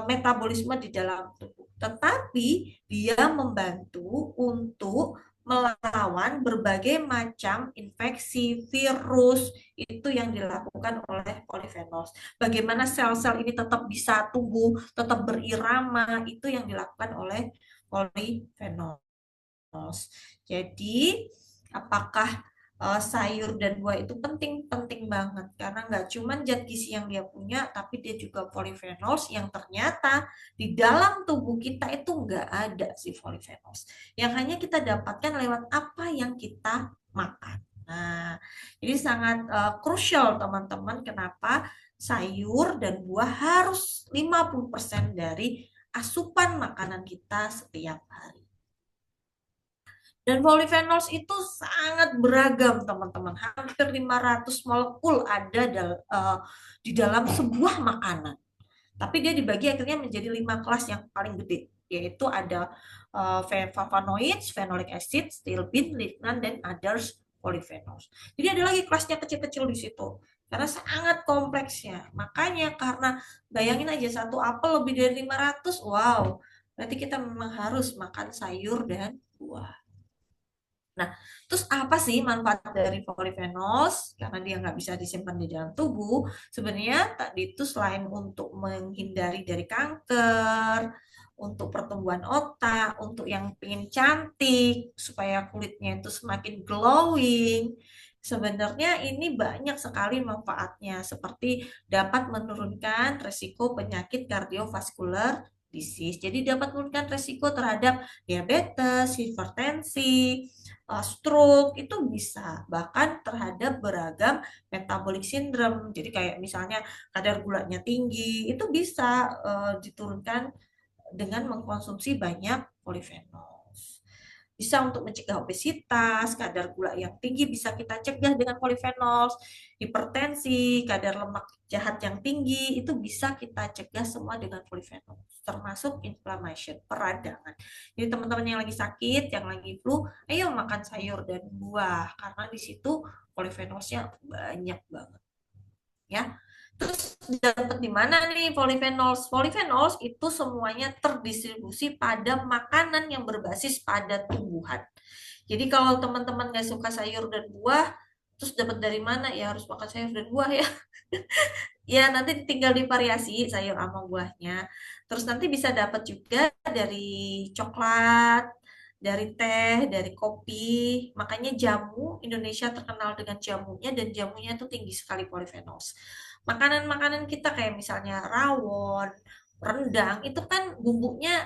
metabolisme di dalam tubuh. Tetapi dia membantu untuk melawan berbagai macam infeksi, virus, itu yang dilakukan oleh polyphenols. Bagaimana sel-sel ini tetap bisa tumbuh, tetap berirama, itu yang dilakukan oleh polyphenols. Jadi, apakah sayur dan buah itu penting banget karena nggak cuma zat gizi yang dia punya, tapi dia juga polyphenols yang ternyata di dalam tubuh kita itu nggak ada si polyphenols, yang hanya kita dapatkan lewat apa yang kita makan. Nah, ini sangat krusial teman-teman, kenapa sayur dan buah harus 50% dari asupan makanan kita setiap hari. Dan polyphenols itu sangat beragam, teman-teman. Hampir 500 molekul ada di dalam sebuah makanan. Tapi dia dibagi akhirnya menjadi 5 kelas yang paling gede, yaitu ada flavonoids, phenolic acid, stilbin, lignan, dan others polyphenols. Jadi ada lagi kelasnya kecil-kecil di situ. Karena sangat kompleksnya. Makanya karena bayangin aja satu apel lebih dari 500, wow. Berarti kita memang harus makan sayur dan buah. Nah, terus apa sih manfaat dari polyphenols? Karena dia nggak bisa disimpan di dalam tubuh, sebenarnya tadi itu selain untuk menghindari dari kanker, untuk pertumbuhan otak, untuk yang pengen cantik, supaya kulitnya itu semakin glowing, sebenarnya ini banyak sekali manfaatnya, seperti dapat menurunkan resiko penyakit kardiovaskular disease. Jadi dapat menurunkan resiko terhadap diabetes, hipertensi, stroke, itu bisa, bahkan terhadap beragam metabolic syndrome. Jadi kayak misalnya kadar gulanya tinggi, itu bisa diturunkan dengan mengkonsumsi banyak polyphenols. Bisa untuk mencegah obesitas, kadar gula yang tinggi bisa kita cegah dengan polyphenols, hipertensi, kadar lemak jahat yang tinggi, itu bisa kita cegah semua dengan polyphenols, termasuk inflammation, peradangan. Jadi teman-teman yang lagi sakit, yang lagi flu, ayo makan sayur dan buah, karena di situ polyphenolsnya banyak banget. Ya. Terus dapat di mana nih polyphenols? Polyphenols itu semuanya terdistribusi pada makanan yang berbasis pada tumbuhan. Jadi kalau teman-teman nggak suka sayur dan buah, terus dapat dari mana? Ya harus makan sayur dan buah ya. Ya nanti tinggal divariasi sayur sama buahnya. Terus nanti bisa dapat juga dari coklat, dari teh, dari kopi. Makanya jamu, Indonesia terkenal dengan jamunya, dan jamunya itu tinggi sekali polyphenols. Makanan-makanan kita kayak misalnya rawon, rendang, itu kan bumbunya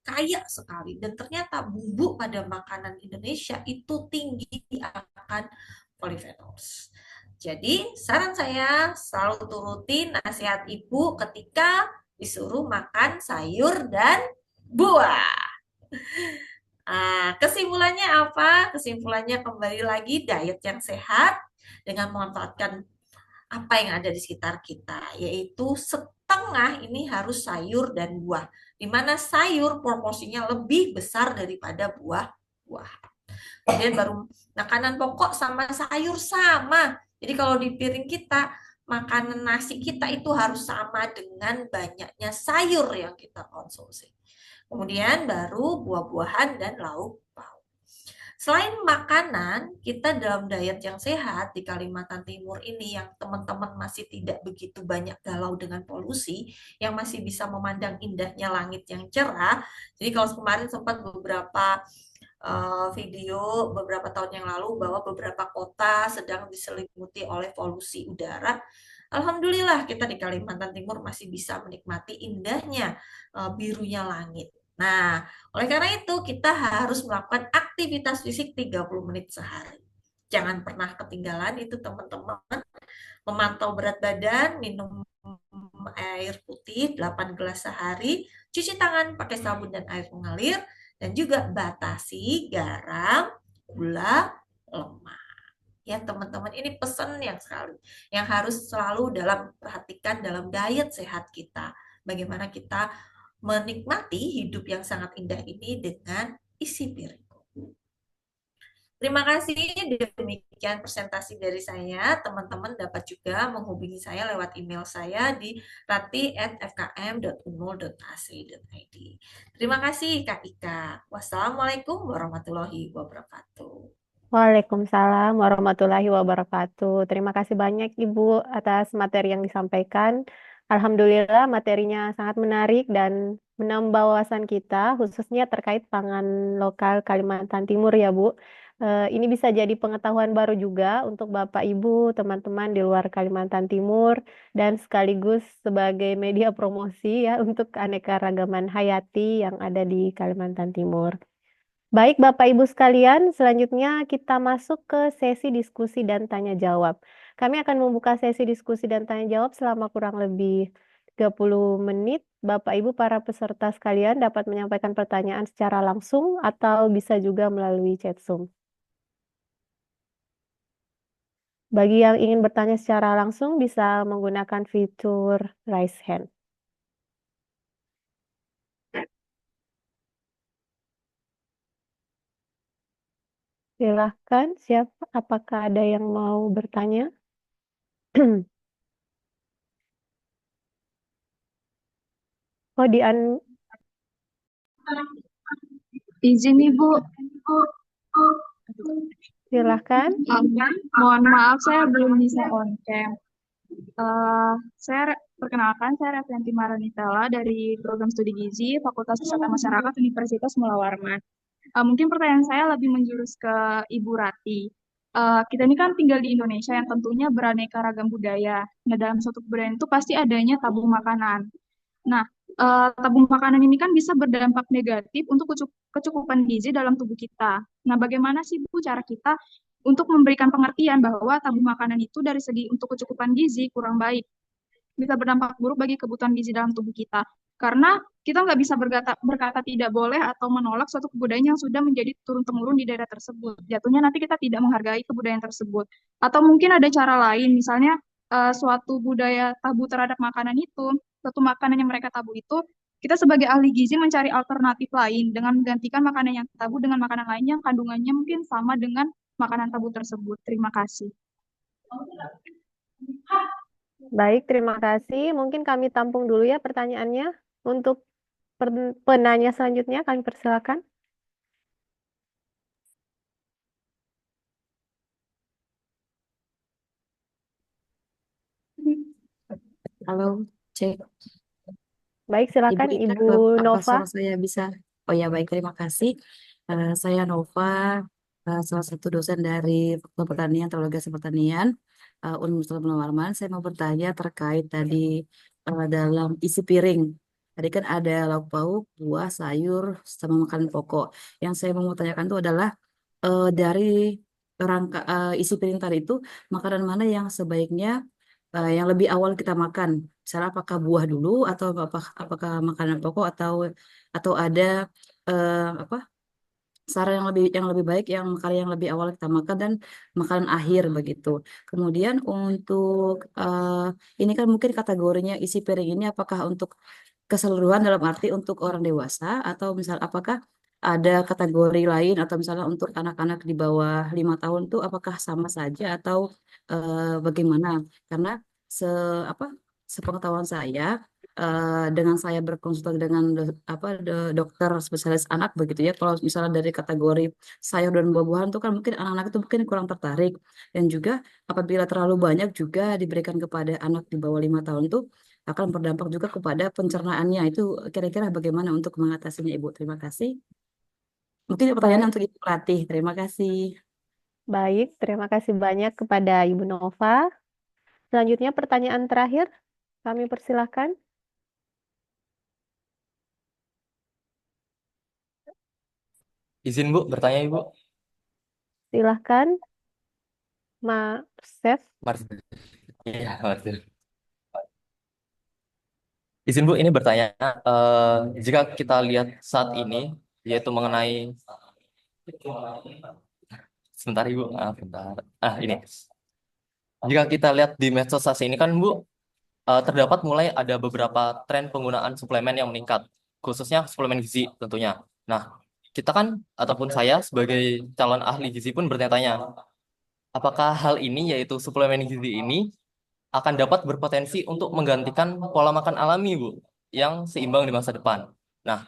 kaya sekali. Dan ternyata bumbu pada makanan Indonesia itu tinggi akan polyphenols. Jadi saran saya selalu turuti nasihat ibu ketika disuruh makan sayur dan buah. Kesimpulannya apa? Kesimpulannya kembali lagi diet yang sehat dengan memanfaatkan apa yang ada di sekitar kita, yaitu setengah ini harus sayur dan buah, di mana sayur proporsinya lebih besar daripada buah. Kemudian baru makanan pokok sama sayur sama. Jadi kalau di piring kita, makanan nasi kita itu harus sama dengan banyaknya sayur yang kita konsumsi. Kemudian baru buah-buahan dan lauk pauk. Selain makanan, kita dalam diet yang sehat di Kalimantan Timur ini yang teman-teman masih tidak begitu banyak galau dengan polusi, yang masih bisa memandang indahnya langit yang cerah. Jadi kalau kemarin sempat beberapa video beberapa tahun yang lalu bahwa beberapa kota sedang diselimuti oleh polusi udara. Alhamdulillah kita di Kalimantan Timur masih bisa menikmati indahnya birunya langit. Nah, oleh karena itu kita harus melakukan aktivitas fisik 30 menit sehari. Jangan pernah ketinggalan itu teman-teman, memantau berat badan, minum air putih 8 gelas sehari, cuci tangan pakai sabun dan air mengalir, dan juga batasi garam, gula, lemak. Ya teman-teman, ini pesan yang harus selalu perhatikan dalam diet sehat kita. Bagaimana kita menikmati hidup yang sangat indah ini dengan isi piring. Terima kasih, demikian presentasi dari saya. Teman-teman dapat juga menghubungi saya lewat email saya di rati@fkm.unmul.ac.id. Terima kasih Kak Ika. Wassalamualaikum warahmatullahi wabarakatuh. Waalaikumsalam warahmatullahi wabarakatuh. Terima kasih banyak Ibu atas materi yang disampaikan. Alhamdulillah materinya sangat menarik dan menambah wawasan kita, khususnya terkait pangan lokal Kalimantan Timur ya Bu. Ini bisa jadi pengetahuan baru juga untuk Bapak Ibu, teman-teman di luar Kalimantan Timur, dan sekaligus sebagai media promosi ya untuk keanekaragaman hayati yang ada di Kalimantan Timur. Baik, Bapak Ibu sekalian, selanjutnya kita masuk ke sesi diskusi dan tanya jawab. Kami akan membuka sesi diskusi dan tanya jawab selama kurang lebih 30 menit. Bapak Ibu para peserta sekalian dapat menyampaikan pertanyaan secara langsung atau bisa juga melalui chat Zoom. Bagi yang ingin bertanya secara langsung bisa menggunakan fitur raise hand. Silahkan, siapa? Apakah ada yang mau bertanya? Oh, Izin Ibu, silahkan. mohon maaf saya belum bisa on cam. Perkenalkan, saya Revianti Maranitela dari Program Studi Gizi Fakultas Kesehatan Masyarakat Universitas Mula Warman. Mungkin pertanyaan saya lebih menjurus ke Ibu Rati. Kita ini kan tinggal di Indonesia yang tentunya beraneka ragam budaya. Nah, dalam suatu kebudayaan itu pasti adanya tabung makanan. Nah, tabung makanan ini kan bisa berdampak negatif untuk kecukupan gizi dalam tubuh kita. Nah, bagaimana sih Bu cara kita untuk memberikan pengertian bahwa tabung makanan itu dari segi untuk kecukupan gizi kurang baik, bisa berdampak buruk bagi kebutuhan gizi dalam tubuh kita. Karena kita nggak bisa berkata tidak boleh atau menolak suatu kebudayaan yang sudah menjadi turun-temurun di daerah tersebut. Jatuhnya nanti kita tidak menghargai kebudayaan tersebut. Atau mungkin ada cara lain, misalnya suatu budaya tabu terhadap makanan itu, suatu makanan yang mereka tabu itu, kita sebagai ahli gizi mencari alternatif lain dengan menggantikan makanan yang tabu dengan makanan lain yang kandungannya mungkin sama dengan makanan tabu tersebut. Terima kasih. Baik, terima kasih. Mungkin kami tampung dulu ya pertanyaannya. Untuk penanya selanjutnya kami persilakan. Halo, cek. Baik, silakan Ibu Ika, Ibu apa Nova. suara saya bisa? Oh ya, baik, terima kasih. Saya Nova, salah satu dosen dari Fakultas Pertanian, Teknologi Pertanian, Universitas Muhammad. Saya mau bertanya terkait tadi dalam isi piring. Tadi kan ada lauk pauk, buah, sayur, sama makanan pokok. Yang saya mau tanyakan itu adalah dari rangka isi piring tadi itu makanan mana yang sebaiknya yang lebih awal kita makan. Misalnya apakah buah dulu atau apakah makanan pokok atau ada apa saran yang lebih baik yang makanan yang lebih awal kita makan dan makanan akhir begitu. Kemudian untuk ini kan mungkin kategorinya isi piring ini apakah untuk keseluruhan dalam arti untuk orang dewasa atau misal apakah ada kategori lain atau misalnya untuk anak-anak di bawah 5 tahun tuh apakah sama saja atau bagaimana? Karena se apa sepengetahuan saya dengan saya berkonsultasi dengan dokter spesialis anak begitu ya. Kalau misalnya dari kategori sayur dan buah-buahan itu kan mungkin anak-anak itu mungkin kurang tertarik dan juga apabila terlalu banyak juga diberikan kepada anak di bawah 5 tahun tuh akan berdampak juga kepada pencernaannya. Itu kira-kira bagaimana untuk mengatasinya Ibu? Terima kasih. Mungkin pertanyaan Baik, untuk Ibu Ratih. Terima kasih. baik. Terima kasih banyak kepada Ibu Nova. Selanjutnya pertanyaan terakhir kami persilakan. Izin Bu, bertanya Ibu. Silahkan, Mas Chef. Mars. Iya, Martin. Izin Bu, ini bertanya, jika kita lihat saat ini, yaitu mengenai, sebentar Ibu, bentar. Ini, jika kita lihat di medsos saat ini kan Bu, terdapat mulai ada beberapa tren penggunaan suplemen yang meningkat, khususnya suplemen gizi tentunya. Nah, kita kan, ataupun saya sebagai calon ahli gizi pun bertanya-tanya, apakah hal ini, yaitu suplemen gizi ini, akan dapat berpotensi untuk menggantikan pola makan alami, Bu, yang seimbang di masa depan. Nah,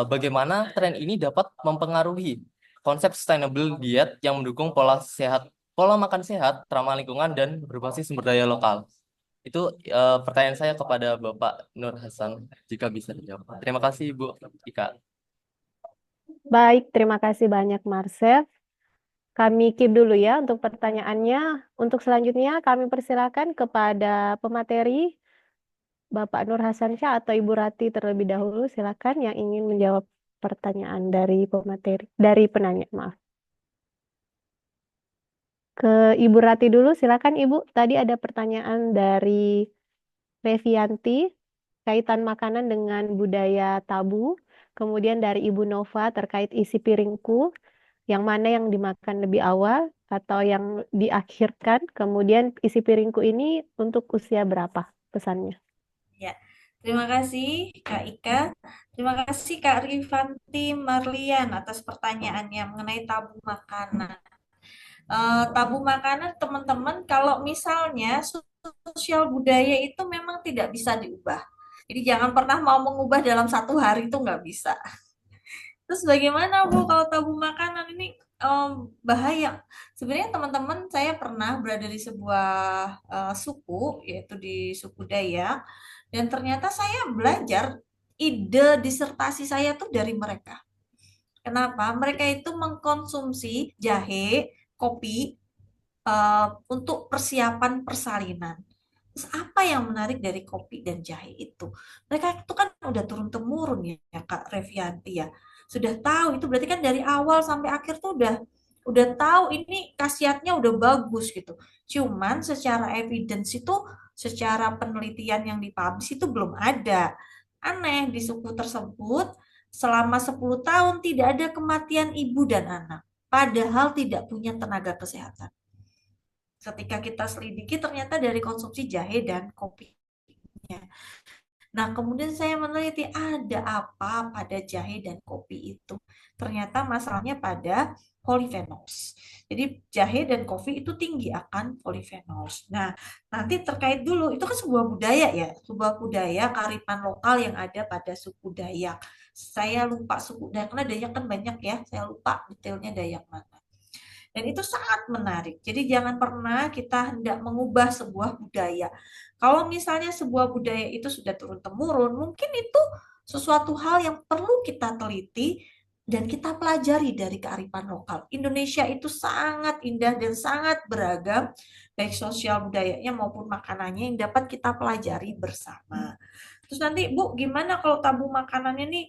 bagaimana tren ini dapat mempengaruhi konsep sustainable diet yang mendukung pola makan sehat, ramah lingkungan, dan berbasis sumber daya lokal. Itu pertanyaan saya kepada Bapak Nur Hasan, jika bisa dijawab. Terima kasih, Bu Ika. Baik, terima kasih banyak Marcel. Kami keep dulu ya untuk pertanyaannya. Untuk selanjutnya kami persilakan kepada pemateri Bapak Nur Hasansyah atau Ibu Rati terlebih dahulu. Silakan yang ingin menjawab pertanyaan dari penanya, maaf. Ke Ibu Rati dulu, silakan Ibu. Tadi ada pertanyaan dari Revianti kaitan makanan dengan budaya tabu. Kemudian dari Ibu Nova terkait isi piringku, yang mana yang dimakan lebih awal atau yang diakhirkan. Kemudian isi piringku ini untuk usia berapa pesannya? Ya, terima kasih Kak Ika. Terima kasih Kak Rifanti Marlian atas pertanyaannya mengenai tabu makanan. Tabu makanan teman-teman, kalau misalnya sosial budaya itu memang tidak bisa diubah. Jadi jangan pernah mau mengubah dalam satu hari, itu nggak bisa. Terus bagaimana Bu kalau tabu makanan ini bahaya? Sebenarnya teman-teman, saya pernah berada di sebuah suku, yaitu di suku Dayak, dan ternyata saya belajar ide disertasi saya tuh dari mereka. Kenapa? Mereka itu mengkonsumsi jahe, kopi untuk persiapan persalinan. Terus apa yang menarik dari kopi dan jahe itu? Mereka itu kan udah turun-temurun ya Kak Revianti ya. Sudah tahu itu berarti kan dari awal sampai akhir tuh udah tahu ini khasiatnya udah bagus gitu. Cuman secara evidence itu, secara penelitian yang dipublish itu belum ada. Aneh, di suku tersebut selama 10 tahun tidak ada kematian ibu dan anak. Padahal tidak punya tenaga kesehatan. Ketika kita selidiki ternyata dari konsumsi jahe dan kopinya. Nah, kemudian saya meneliti ada apa pada jahe dan kopi itu. Ternyata masalahnya pada polyphenols. Jadi jahe dan kopi itu tinggi akan polyphenols. Nah, nanti terkait dulu, itu kan sebuah budaya ya, sebuah budaya kearifan lokal yang ada pada suku Dayak. Saya lupa suku Dayak, karena Dayak kan banyak ya, saya lupa detailnya Dayak mana. Dan itu sangat menarik. Jadi jangan pernah kita hendak mengubah sebuah budaya. Kalau misalnya sebuah budaya itu sudah turun-temurun, mungkin itu sesuatu hal yang perlu kita teliti dan kita pelajari dari kearifan lokal. Indonesia itu sangat indah dan sangat beragam, baik sosial budayanya maupun makanannya yang dapat kita pelajari bersama. Terus nanti Bu, gimana kalau tabu makanannya nih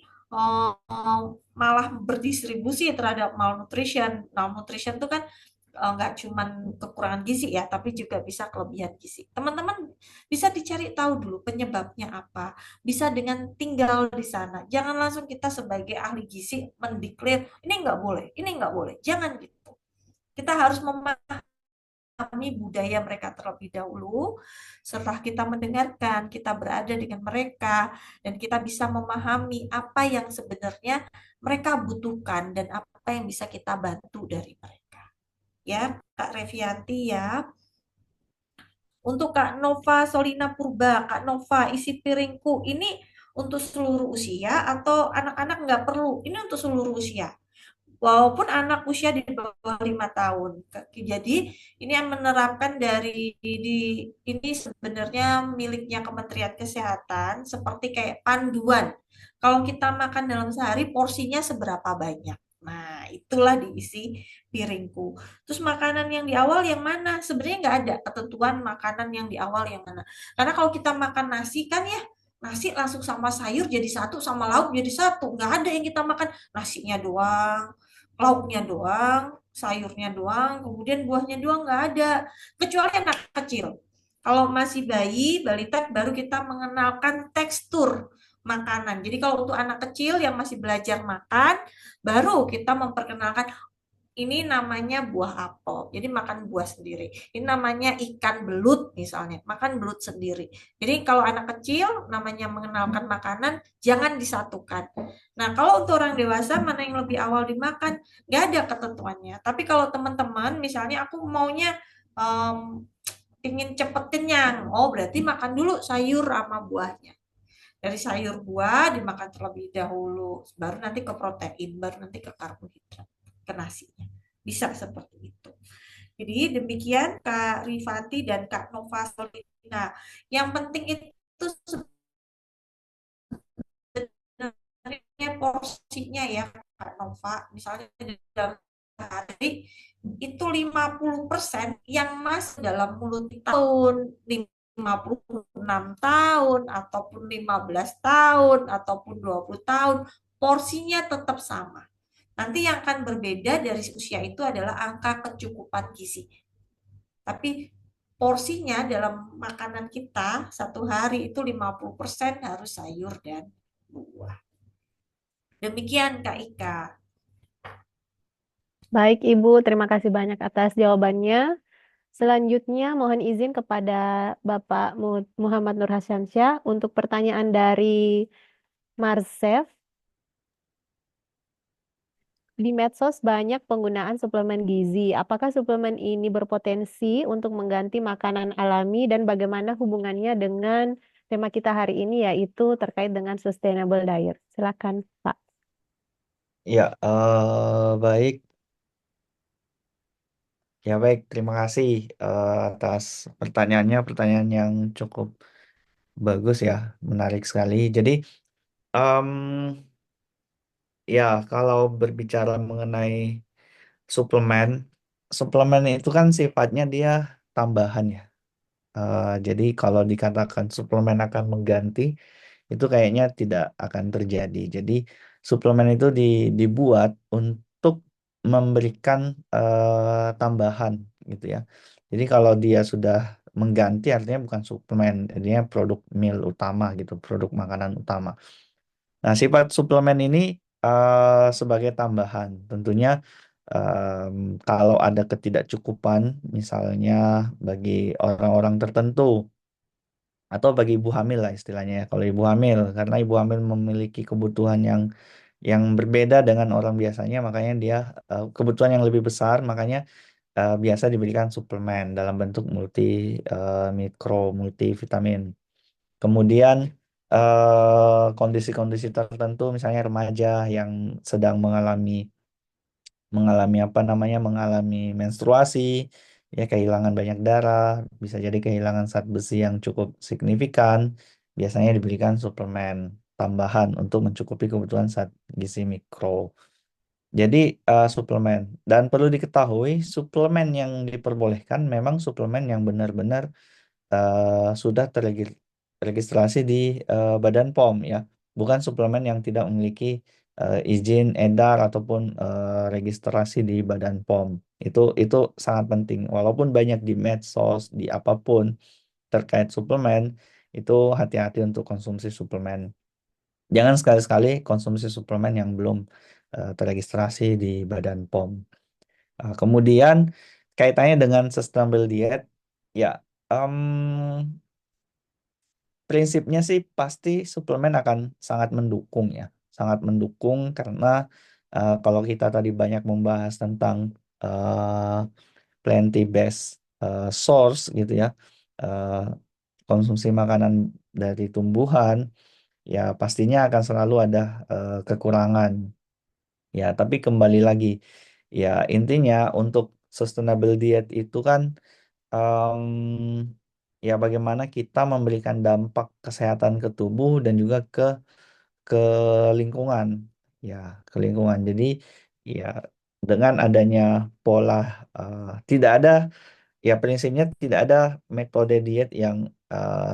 malah berdistribusi terhadap malnutrition. Malnutrition itu kan nggak cuman kekurangan gizi ya, tapi juga bisa kelebihan gizi. Teman-teman bisa dicari tahu dulu penyebabnya apa. Bisa dengan tinggal di sana. Jangan langsung kita sebagai ahli gizi mendeklar ini nggak boleh, ini nggak boleh. Jangan gitu. Kita harus memahami budaya mereka terlebih dahulu. Setelah kita mendengarkan, kita berada dengan mereka, dan kita bisa memahami apa yang sebenarnya mereka butuhkan dan apa yang bisa kita bantu dari mereka. Ya, Kak Revianti ya. Untuk Kak Nova Solina Purba, Kak Nova, isi piringku ini untuk seluruh usia atau anak-anak nggak perlu? Ini untuk seluruh usia. Walaupun anak usia di bawah 5 tahun. Jadi ini yang menerapkan ini sebenarnya miliknya Kementerian Kesehatan seperti kayak panduan. Kalau kita makan dalam sehari porsinya seberapa banyak. Nah, itulah diisi piringku. Terus makanan yang di awal yang mana? Sebenarnya nggak ada ketentuan makanan yang di awal yang mana. Karena kalau kita makan nasi kan ya, nasi langsung sama sayur jadi satu, sama lauk jadi satu. Nggak ada yang kita makan nasinya doang, lauknya doang, sayurnya doang, kemudian buahnya doang, nggak ada. Kecuali anak kecil. Kalau masih bayi, balita baru kita mengenalkan tekstur makanan. Jadi kalau untuk anak kecil yang masih belajar makan, baru kita memperkenalkan ini namanya buah apel. Jadi makan buah sendiri. Ini namanya ikan belut misalnya, makan belut sendiri. Jadi kalau anak kecil namanya mengenalkan makanan, jangan disatukan. Nah, kalau untuk orang dewasa mana yang lebih awal dimakan, nggak ada ketentuannya. Tapi kalau teman-teman, misalnya aku maunya ingin cepet kenyang, oh berarti makan dulu sayur sama buahnya. Dari sayur buah dimakan terlebih dahulu, baru nanti ke protein, baru nanti ke karbohidrat, ke nasinya. Bisa seperti itu. Jadi demikian Kak Rifati dan Kak Nova Solina. Yang penting itu sebenarnya porsinya ya Kak Nova. Misalnya dalam hari itu 50% yang masuk dalam mulut tahun 56 tahun ataupun 15 tahun ataupun 20 tahun porsinya tetap sama. Nanti yang akan berbeda dari usia itu adalah angka kecukupan gizi. Tapi porsinya dalam makanan kita satu hari itu 50% harus sayur dan buah. Demikian Kak Ika. Baik, Ibu, terima kasih banyak atas jawabannya. Selanjutnya, mohon izin kepada Bapak Muhammad Nur Hasyansyah untuk pertanyaan dari Marsef. Di medsos banyak penggunaan suplemen gizi. Apakah suplemen ini berpotensi untuk mengganti makanan alami dan bagaimana hubungannya dengan tema kita hari ini yaitu terkait dengan sustainable diet? Silakan, Pak. Ya, baik. Ya, baik. Terima kasih atas pertanyaannya. Pertanyaan yang cukup bagus ya, menarik sekali. Jadi, em, ya kalau berbicara mengenai suplemen, suplemen itu kan sifatnya dia tambahan ya. Jadi kalau dikatakan suplemen akan mengganti, itu kayaknya tidak akan terjadi. Jadi suplemen itu dibuat untuk memberikan tambahan gitu ya. Jadi kalau dia sudah mengganti artinya bukan suplemen, artinya produk meal utama gitu, produk makanan utama. Nah, sifat suplemen ini sebagai tambahan. Tentunya kalau ada ketidakcukupan, misalnya bagi orang-orang tertentu atau bagi ibu hamil lah istilahnya ya. Kalau ibu hamil, karena ibu hamil memiliki kebutuhan yang berbeda dengan orang biasanya, makanya dia kebutuhan yang lebih besar, makanya biasa diberikan suplemen dalam bentuk mikro multivitamin. Kemudian kondisi-kondisi tertentu, misalnya remaja yang sedang mengalami apa namanya mengalami menstruasi, ya kehilangan banyak darah, bisa jadi kehilangan zat besi yang cukup signifikan, biasanya diberikan suplemen tambahan untuk mencukupi kebutuhan zat gizi mikro. Jadi suplemen, dan perlu diketahui suplemen yang diperbolehkan memang suplemen yang benar-benar sudah terregistrasi di Badan POM ya, bukan suplemen yang tidak memiliki izin edar ataupun registrasi di Badan POM. Itu sangat penting. Walaupun banyak di medsos, di apapun terkait suplemen, itu hati-hati untuk konsumsi suplemen. Jangan sekali-sekali konsumsi suplemen yang belum terregistrasi di Badan POM. Kemudian kaitannya dengan sustainable diet, ya. em, Prinsipnya sih pasti suplemen akan sangat mendukung ya, sangat mendukung karena kalau kita tadi banyak membahas tentang uh, plant-based source gitu ya, eh, konsumsi makanan dari tumbuhan, ya pastinya akan selalu ada kekurangan. Ya, tapi kembali lagi, ya intinya untuk sustainable diet itu kan em, ya bagaimana kita memberikan dampak kesehatan ke tubuh dan juga ke lingkungan, ya ke lingkungan. Jadi ya dengan adanya pola tidak ada, ya prinsipnya tidak ada metode diet yang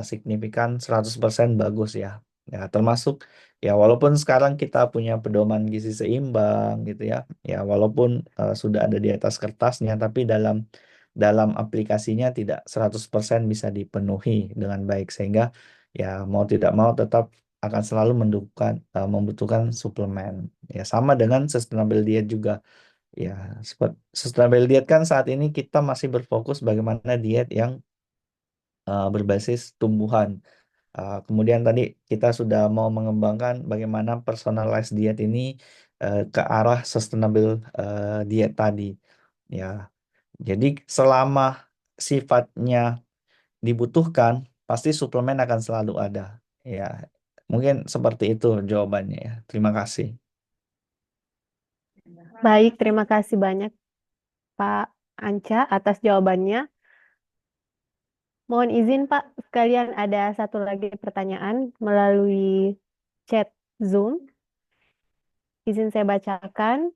signifikan 100% bagus ya. Ya termasuk ya walaupun sekarang kita punya pedoman gizi seimbang gitu ya. Ya walaupun sudah ada di atas kertasnya tapi dalam aplikasinya tidak 100% bisa dipenuhi dengan baik, sehingga ya mau tidak mau tetap akan selalu membutuhkan suplemen. Ya sama dengan sustainable diet juga. Ya, sustainable diet kan saat ini kita masih berfokus bagaimana diet yang berbasis tumbuhan. Kemudian tadi kita sudah mau mengembangkan bagaimana personalized diet ini ke arah sustainable diet tadi. Ya, jadi selama sifatnya dibutuhkan, pasti suplemen akan selalu ada. Ya, mungkin seperti itu jawabannya ya. Terima kasih. Baik, terima kasih banyak Pak Anca atas jawabannya. Mohon izin Pak, sekalian ada satu lagi pertanyaan melalui chat Zoom. Izin saya bacakan.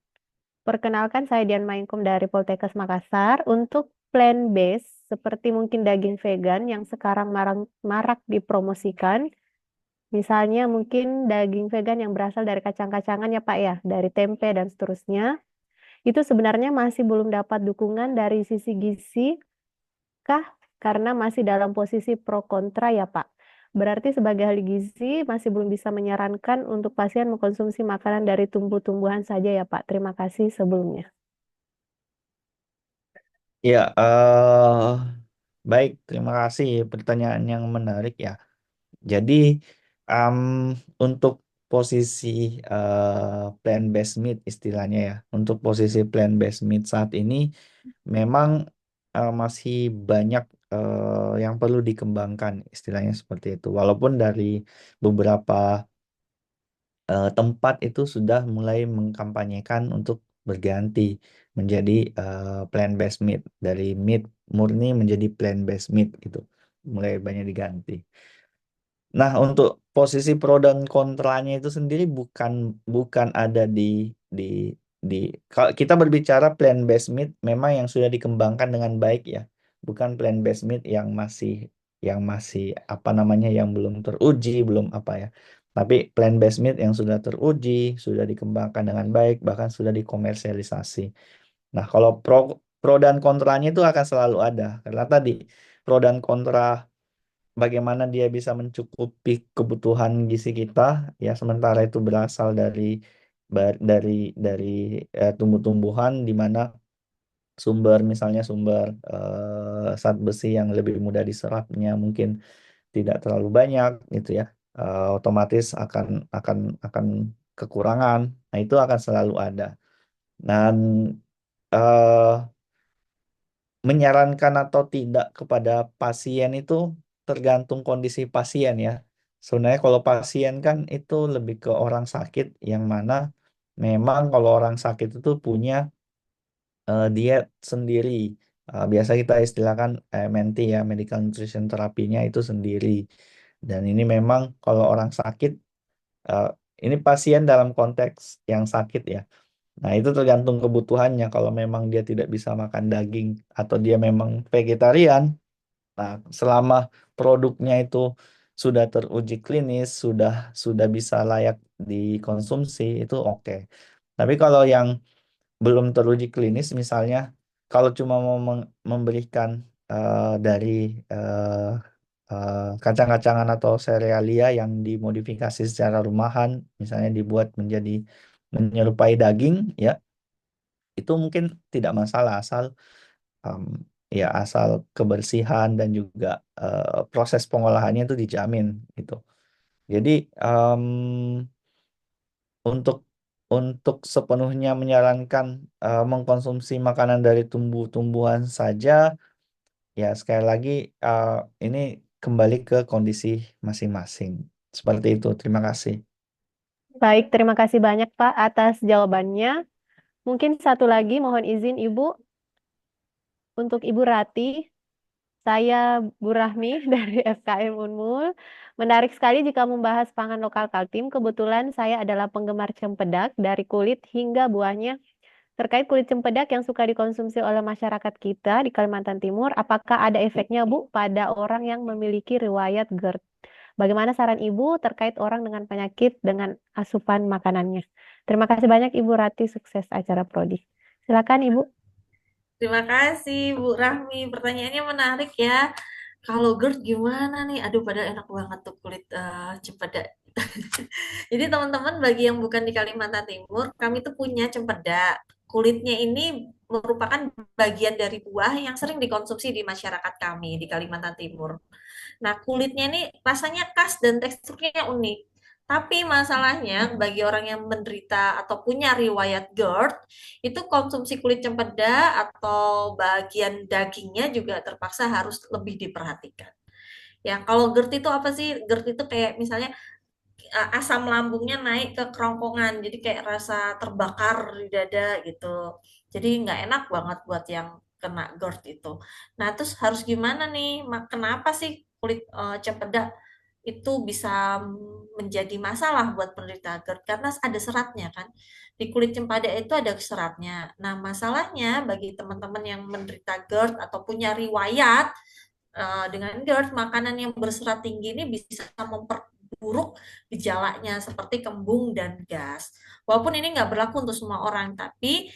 Perkenalkan, saya Dian Mainkum dari Poltekkes Makassar. Untuk plant-based, seperti mungkin daging vegan yang sekarang marak dipromosikan, misalnya mungkin daging vegan yang berasal dari kacang-kacangan ya Pak ya, dari tempe dan seterusnya, itu sebenarnya masih belum dapat dukungan dari sisi gizi kah? Karena masih dalam posisi pro kontra ya Pak. Berarti sebagai ahli gizi masih belum bisa menyarankan untuk pasien mengkonsumsi makanan dari tumbuh-tumbuhan saja ya Pak. Terima kasih sebelumnya. Ya, baik. Terima kasih pertanyaan yang menarik ya. Jadi em, untuk posisi plant-based meat istilahnya ya, untuk posisi plant-based meat saat ini memang masih banyak yang perlu dikembangkan istilahnya seperti itu. Walaupun dari beberapa tempat itu sudah mulai mengkampanyekan untuk berganti menjadi plant-based meat, dari meat murni menjadi plant-based meat gitu, mulai banyak diganti. Nah, untuk posisi pro dan kontranya itu sendiri bukan bukan ada di di kalau kita berbicara plant-based meat memang yang sudah dikembangkan dengan baik ya, bukan plant-based meat yang masih apa namanya yang belum teruji, belum apa ya. Tapi plant-based meat yang sudah teruji, sudah dikembangkan dengan baik, bahkan sudah dikomersialisasi. Nah, kalau pro pro dan kontranya itu akan selalu ada. Karena tadi pro dan kontra bagaimana dia bisa mencukupi kebutuhan gizi kita ya, sementara itu berasal dari dari tumbuh-tumbuhan di mana misalnya sumber zat besi yang lebih mudah diserapnya mungkin tidak terlalu banyak gitu ya. Otomatis akan kekurangan. Nah, itu akan selalu ada. Dan eh, menyarankan atau tidak kepada pasien itu tergantung kondisi pasien ya. Sebenarnya kalau pasien kan itu lebih ke orang sakit yang mana memang kalau orang sakit itu punya diet sendiri. Biasa kita istilahkan MNT ya, Medical Nutrition Terapinya itu sendiri. Dan ini memang kalau orang sakit, eh, ini pasien dalam konteks yang sakit ya. Nah, itu tergantung kebutuhannya. Kalau memang dia tidak bisa makan daging atau dia memang vegetarian, nah selama produknya itu sudah teruji klinis, sudah bisa layak dikonsumsi, itu oke. Tapi kalau yang belum teruji klinis, misalnya kalau cuma mau memberikan dari eh, kacang-kacangan atau serealia yang dimodifikasi secara rumahan, misalnya dibuat menjadi menyerupai daging, ya itu mungkin tidak masalah em, asal kebersihan dan juga proses pengolahannya itu dijamin gitu. Jadi em, untuk untuk sepenuhnya menyarankan mengkonsumsi makanan dari tumbuh-tumbuhan saja, ya sekali lagi eh, ini kembali ke kondisi masing-masing. Seperti itu. Terima kasih. Baik, terima kasih banyak Pak atas jawabannya. Mungkin satu lagi, mohon izin Ibu, untuk Ibu Rati. Saya Bu Rahmi dari FKM Unmul. Menarik sekali jika membahas pangan lokal Kaltim. Kebetulan saya adalah penggemar cempedak dari kulit hingga buahnya. Terkait kulit cempedak yang suka dikonsumsi oleh masyarakat kita di Kalimantan Timur, apakah ada efeknya Bu pada orang yang memiliki riwayat GERD? Bagaimana saran Ibu terkait orang dengan penyakit dengan asupan makanannya? Terima kasih banyak Ibu Rati, sukses acara Prodi. Silakan Ibu. Terima kasih Bu Rahmi. Pertanyaannya menarik ya. Kalau GERD gimana nih? Aduh, padahal enak banget tuh kulit cempedak. Jadi teman-teman bagi yang bukan di Kalimantan Timur, kami tuh punya cempedak. Kulitnya ini merupakan bagian dari buah yang sering dikonsumsi di masyarakat kami di Kalimantan Timur. Nah, kulitnya ini rasanya khas dan teksturnya unik. Tapi masalahnya bagi orang yang menderita atau punya riwayat GERD, itu konsumsi kulit cempedak atau bagian dagingnya juga terpaksa harus lebih diperhatikan. Ya, kalau GERD itu apa sih? GERD itu kayak misalnya asam lambungnya naik ke kerongkongan, jadi kayak rasa terbakar di dada gitu. Jadi nggak enak banget buat yang kena GERD itu. Nah, terus harus gimana nih? Kenapa sih kulit cempedak itu bisa menjadi masalah buat penderita GERD? Karena ada seratnya kan. Di kulit cempedak itu ada seratnya. Nah, masalahnya bagi teman-teman yang menderita GERD atau punya riwayat dengan GERD, makanan yang berserat tinggi ini bisa memperburuk gejalanya seperti kembung dan gas. Walaupun ini nggak berlaku untuk semua orang, tapi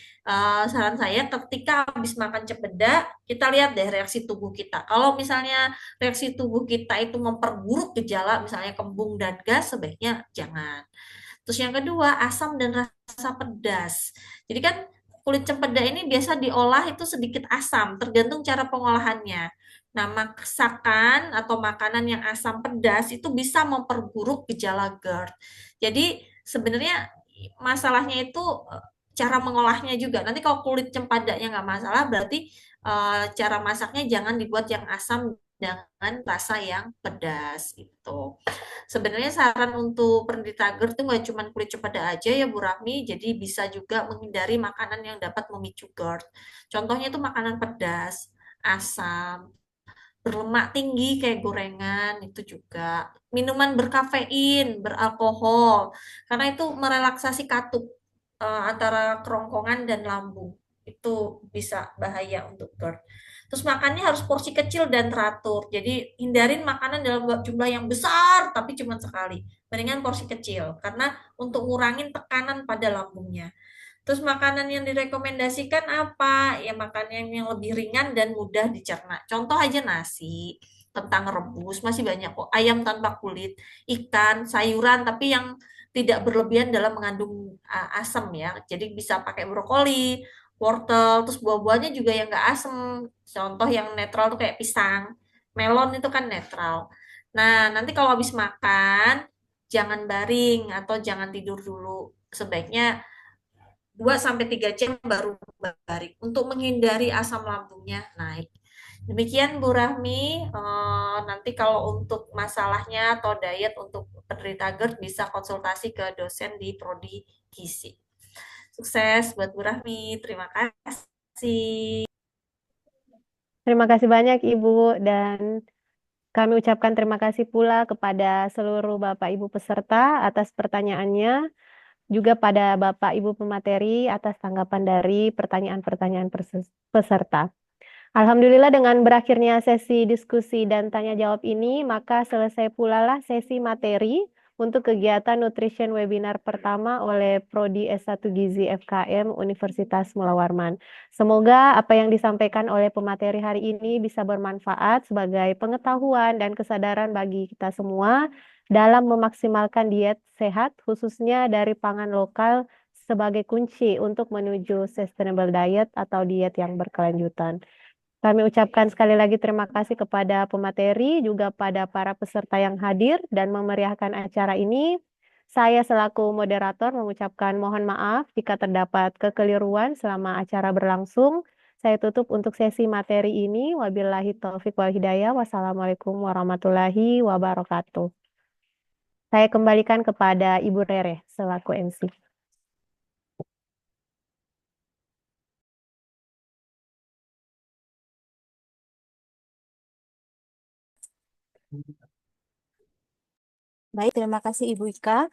saran saya ketika habis makan cempedak, kita lihat deh reaksi tubuh kita. Kalau misalnya reaksi tubuh kita itu memperburuk gejala, misalnya kembung dan gas, sebaiknya jangan. Terus yang kedua, asam dan rasa pedas. Jadi kan kulit cempedak ini biasa diolah itu sedikit asam, tergantung cara pengolahannya. Nah, masakan atau makanan yang asam pedas itu bisa memperburuk gejala GERD. Jadi sebenarnya masalahnya itu cara mengolahnya juga. Nanti kalau kulit cempadaknya nggak masalah, berarti cara masaknya jangan dibuat yang asam dengan rasa yang pedas itu. Sebenarnya saran untuk penderita GERD itu nggak cuma kulit cempedak aja ya Bu Rahmi, jadi bisa juga menghindari makanan yang dapat memicu GERD. Contohnya itu makanan pedas, asam, berlemak tinggi kayak gorengan itu juga. Minuman berkafein, beralkohol, karena itu merelaksasi katup antara kerongkongan dan lambung. Itu bisa bahaya untuk GERD. Terus makannya harus porsi kecil dan teratur. Jadi hindarin makanan dalam jumlah yang besar tapi cuma sekali. Mendingan porsi kecil karena untuk ngurangin tekanan pada lambungnya. Terus makanan yang direkomendasikan apa? Ya makanan yang lebih ringan dan mudah dicerna. Contoh aja nasi, kentang rebus, masih banyak kok. Ayam tanpa kulit, ikan, sayuran, tapi yang tidak berlebihan dalam mengandung asam ya. Jadi bisa pakai brokoli, wortel, terus buah-buahnya juga yang nggak asam. Contoh yang netral tuh kayak pisang, melon itu kan netral. Nah, nanti kalau habis makan, jangan baring atau jangan tidur dulu. Sebaiknya 2 sampai 3 jam baru baring untuk menghindari asam lambungnya naik. Demikian Bu Rahmi, nanti kalau untuk masalahnya atau diet untuk penderita GERD bisa konsultasi ke dosen di Prodi Gizi. Sukses buat Bu Rahmi, terima kasih. Terima kasih banyak Ibu dan kami ucapkan terima kasih pula kepada seluruh Bapak Ibu peserta atas pertanyaannya, juga pada Bapak Ibu pemateri atas tanggapan dari pertanyaan-pertanyaan peserta. Alhamdulillah dengan berakhirnya sesi diskusi dan tanya jawab ini, maka selesai pula lah sesi materi untuk kegiatan nutrition webinar pertama oleh Prodi S1 Gizi FKM Universitas Mula Warman. Semoga apa yang disampaikan oleh pemateri hari ini bisa bermanfaat sebagai pengetahuan dan kesadaran bagi kita semua dalam memaksimalkan diet sehat, khususnya dari pangan lokal sebagai kunci untuk menuju sustainable diet atau diet yang berkelanjutan. Kami ucapkan sekali lagi terima kasih kepada pemateri, juga pada para peserta yang hadir dan memeriahkan acara ini. Saya selaku moderator mengucapkan mohon maaf jika terdapat kekeliruan selama acara berlangsung. Saya tutup untuk sesi materi ini. Wabillahi taufiq wal hidayah. Wassalamualaikum warahmatullahi wabarakatuh. Saya kembalikan kepada Ibu Rere selaku MC. Baik, terima kasih Ibu Ika.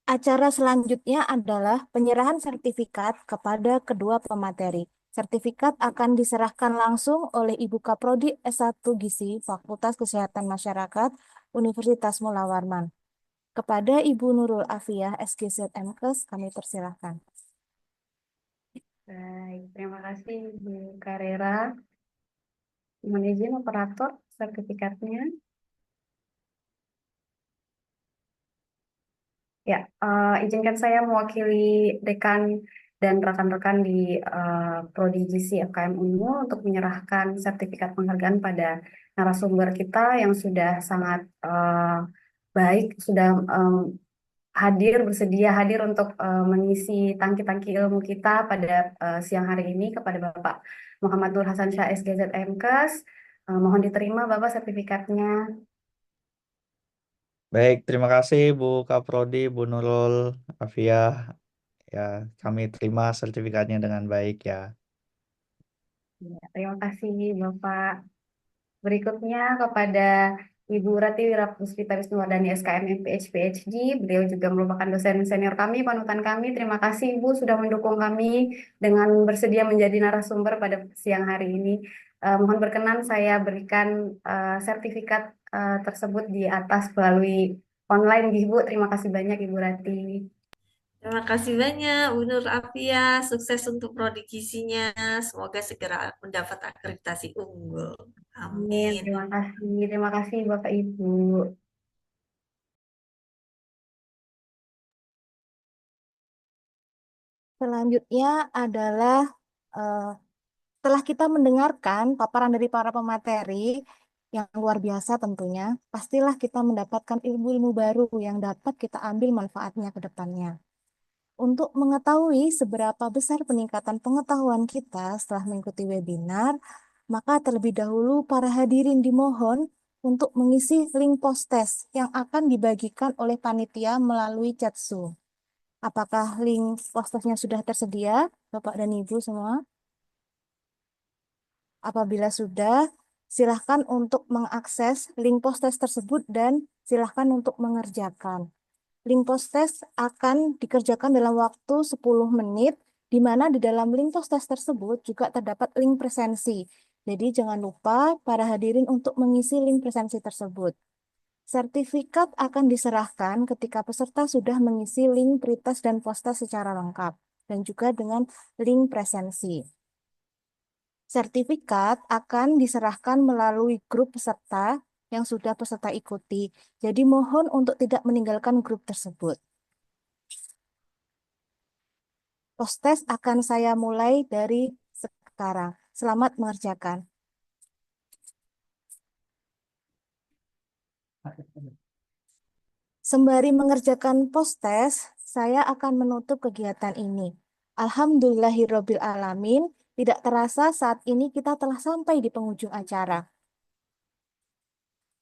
Acara selanjutnya adalah penyerahan sertifikat kepada kedua pemateri. Sertifikat akan diserahkan langsung oleh Ibu Kaprodi S1 Gizi Fakultas Kesehatan Masyarakat Universitas Mula Warman. Kepada Ibu Nurul Afiyah SGZ MKes kami persilahkan. Baik, terima kasih Bu Karera. Mohon izin operator sertifikatnya. Ya, izinkan saya mewakili dekan dan rekan-rekan di Prodi GC FKM Unmu untuk menyerahkan sertifikat penghargaan pada narasumber kita yang sudah sangat baik, sudah bersedia hadir untuk mengisi tangki-tangki ilmu kita pada siang hari ini kepada Bapak Muhammad Nur Hasan Syah SGZ MKes. Mohon diterima Bapak sertifikatnya. Baik, terima kasih Bu Kaprodi, Bu Nurul, Afiah. Ya, kami terima sertifikatnya dengan baik ya. Ya, terima kasih Bapak. Berikutnya kepada Ibu Rati Wirapuspita Wisnuwardani SKM MPH PhD. Beliau juga merupakan dosen senior kami, panutan kami. Terima kasih Ibu sudah mendukung kami dengan bersedia menjadi narasumber pada siang hari ini. Mohon berkenan saya berikan sertifikat tersebut di atas melalui online Ibu. Terima kasih banyak Ibu Rati. Terima kasih banyak, Bu Nur Afia. Sukses untuk prodi gizinya. Semoga segera mendapat akreditasi unggul. Amin. Amin. Terima kasih. Terima kasih Bapak Ibu. Selanjutnya adalah setelah kita mendengarkan paparan dari para pemateri yang luar biasa tentunya, pastilah kita mendapatkan ilmu-ilmu baru yang dapat kita ambil manfaatnya ke depannya. Untuk mengetahui seberapa besar peningkatan pengetahuan kita setelah mengikuti webinar, maka terlebih dahulu para hadirin dimohon untuk mengisi link post-test yang akan dibagikan oleh panitia melalui chat Zoom. Apakah link post-testnya sudah tersedia, Bapak dan Ibu semua? Apabila sudah, silahkan untuk mengakses link post-test tersebut dan silahkan untuk mengerjakan. Link post-test akan dikerjakan dalam waktu 10 menit, di mana di dalam link post-test tersebut juga terdapat link presensi. Jadi jangan lupa para hadirin untuk mengisi link presensi tersebut. Sertifikat akan diserahkan ketika peserta sudah mengisi link pretest dan post-test secara lengkap, dan juga dengan link presensi. Sertifikat akan diserahkan melalui grup peserta yang sudah peserta ikuti. Jadi mohon untuk tidak meninggalkan grup tersebut. Post-test akan saya mulai dari sekarang. Selamat mengerjakan. Sembari mengerjakan post-test, saya akan menutup kegiatan ini. Alhamdulillahirabbil alamin, tidak terasa saat ini kita telah sampai di penghujung acara.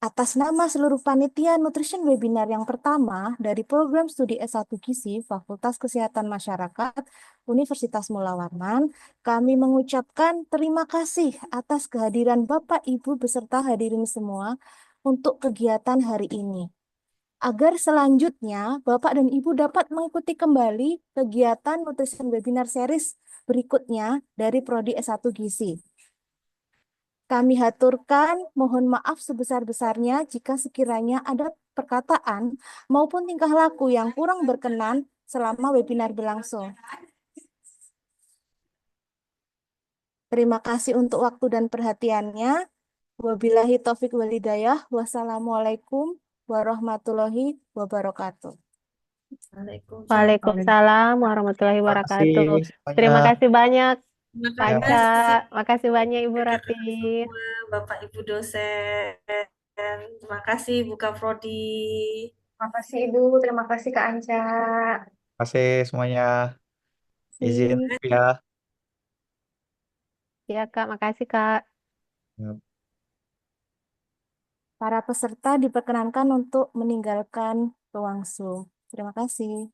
Atas nama seluruh panitia Nutrition Webinar yang pertama dari program studi S1 Gizi Fakultas Kesehatan Masyarakat Universitas Mula Warman, kami mengucapkan terima kasih atas kehadiran Bapak Ibu beserta hadirin semua untuk kegiatan hari ini. Agar selanjutnya Bapak dan Ibu dapat mengikuti kembali kegiatan Nutrition Webinar Series berikutnya dari Prodi S1 Gizi. Kami haturkan mohon maaf sebesar-besarnya jika sekiranya ada perkataan maupun tingkah laku yang kurang berkenan selama webinar berlangsung. Terima kasih untuk waktu dan perhatiannya. Wabillahi taufik walhidayah. Wassalamualaikum warahmatullahi wabarakatuh. Waalaikumsalam warahmatullahi Terima kasih wabarakatuh. semuanya. Terima kasih banyak, Terima Kak Ya, Anca. kasih Makasih banyak Ibu Rati. semua Bapak Ibu dosen. Terima kasih Bu Kaprodi. Terima kasih Ibu, terima kasih Kak Anca. terima kasih semuanya. Izin ya. Ya Kak, makasih Kak. Ya. Para peserta diperkenankan untuk meninggalkan ruang Zoom. Terima kasih.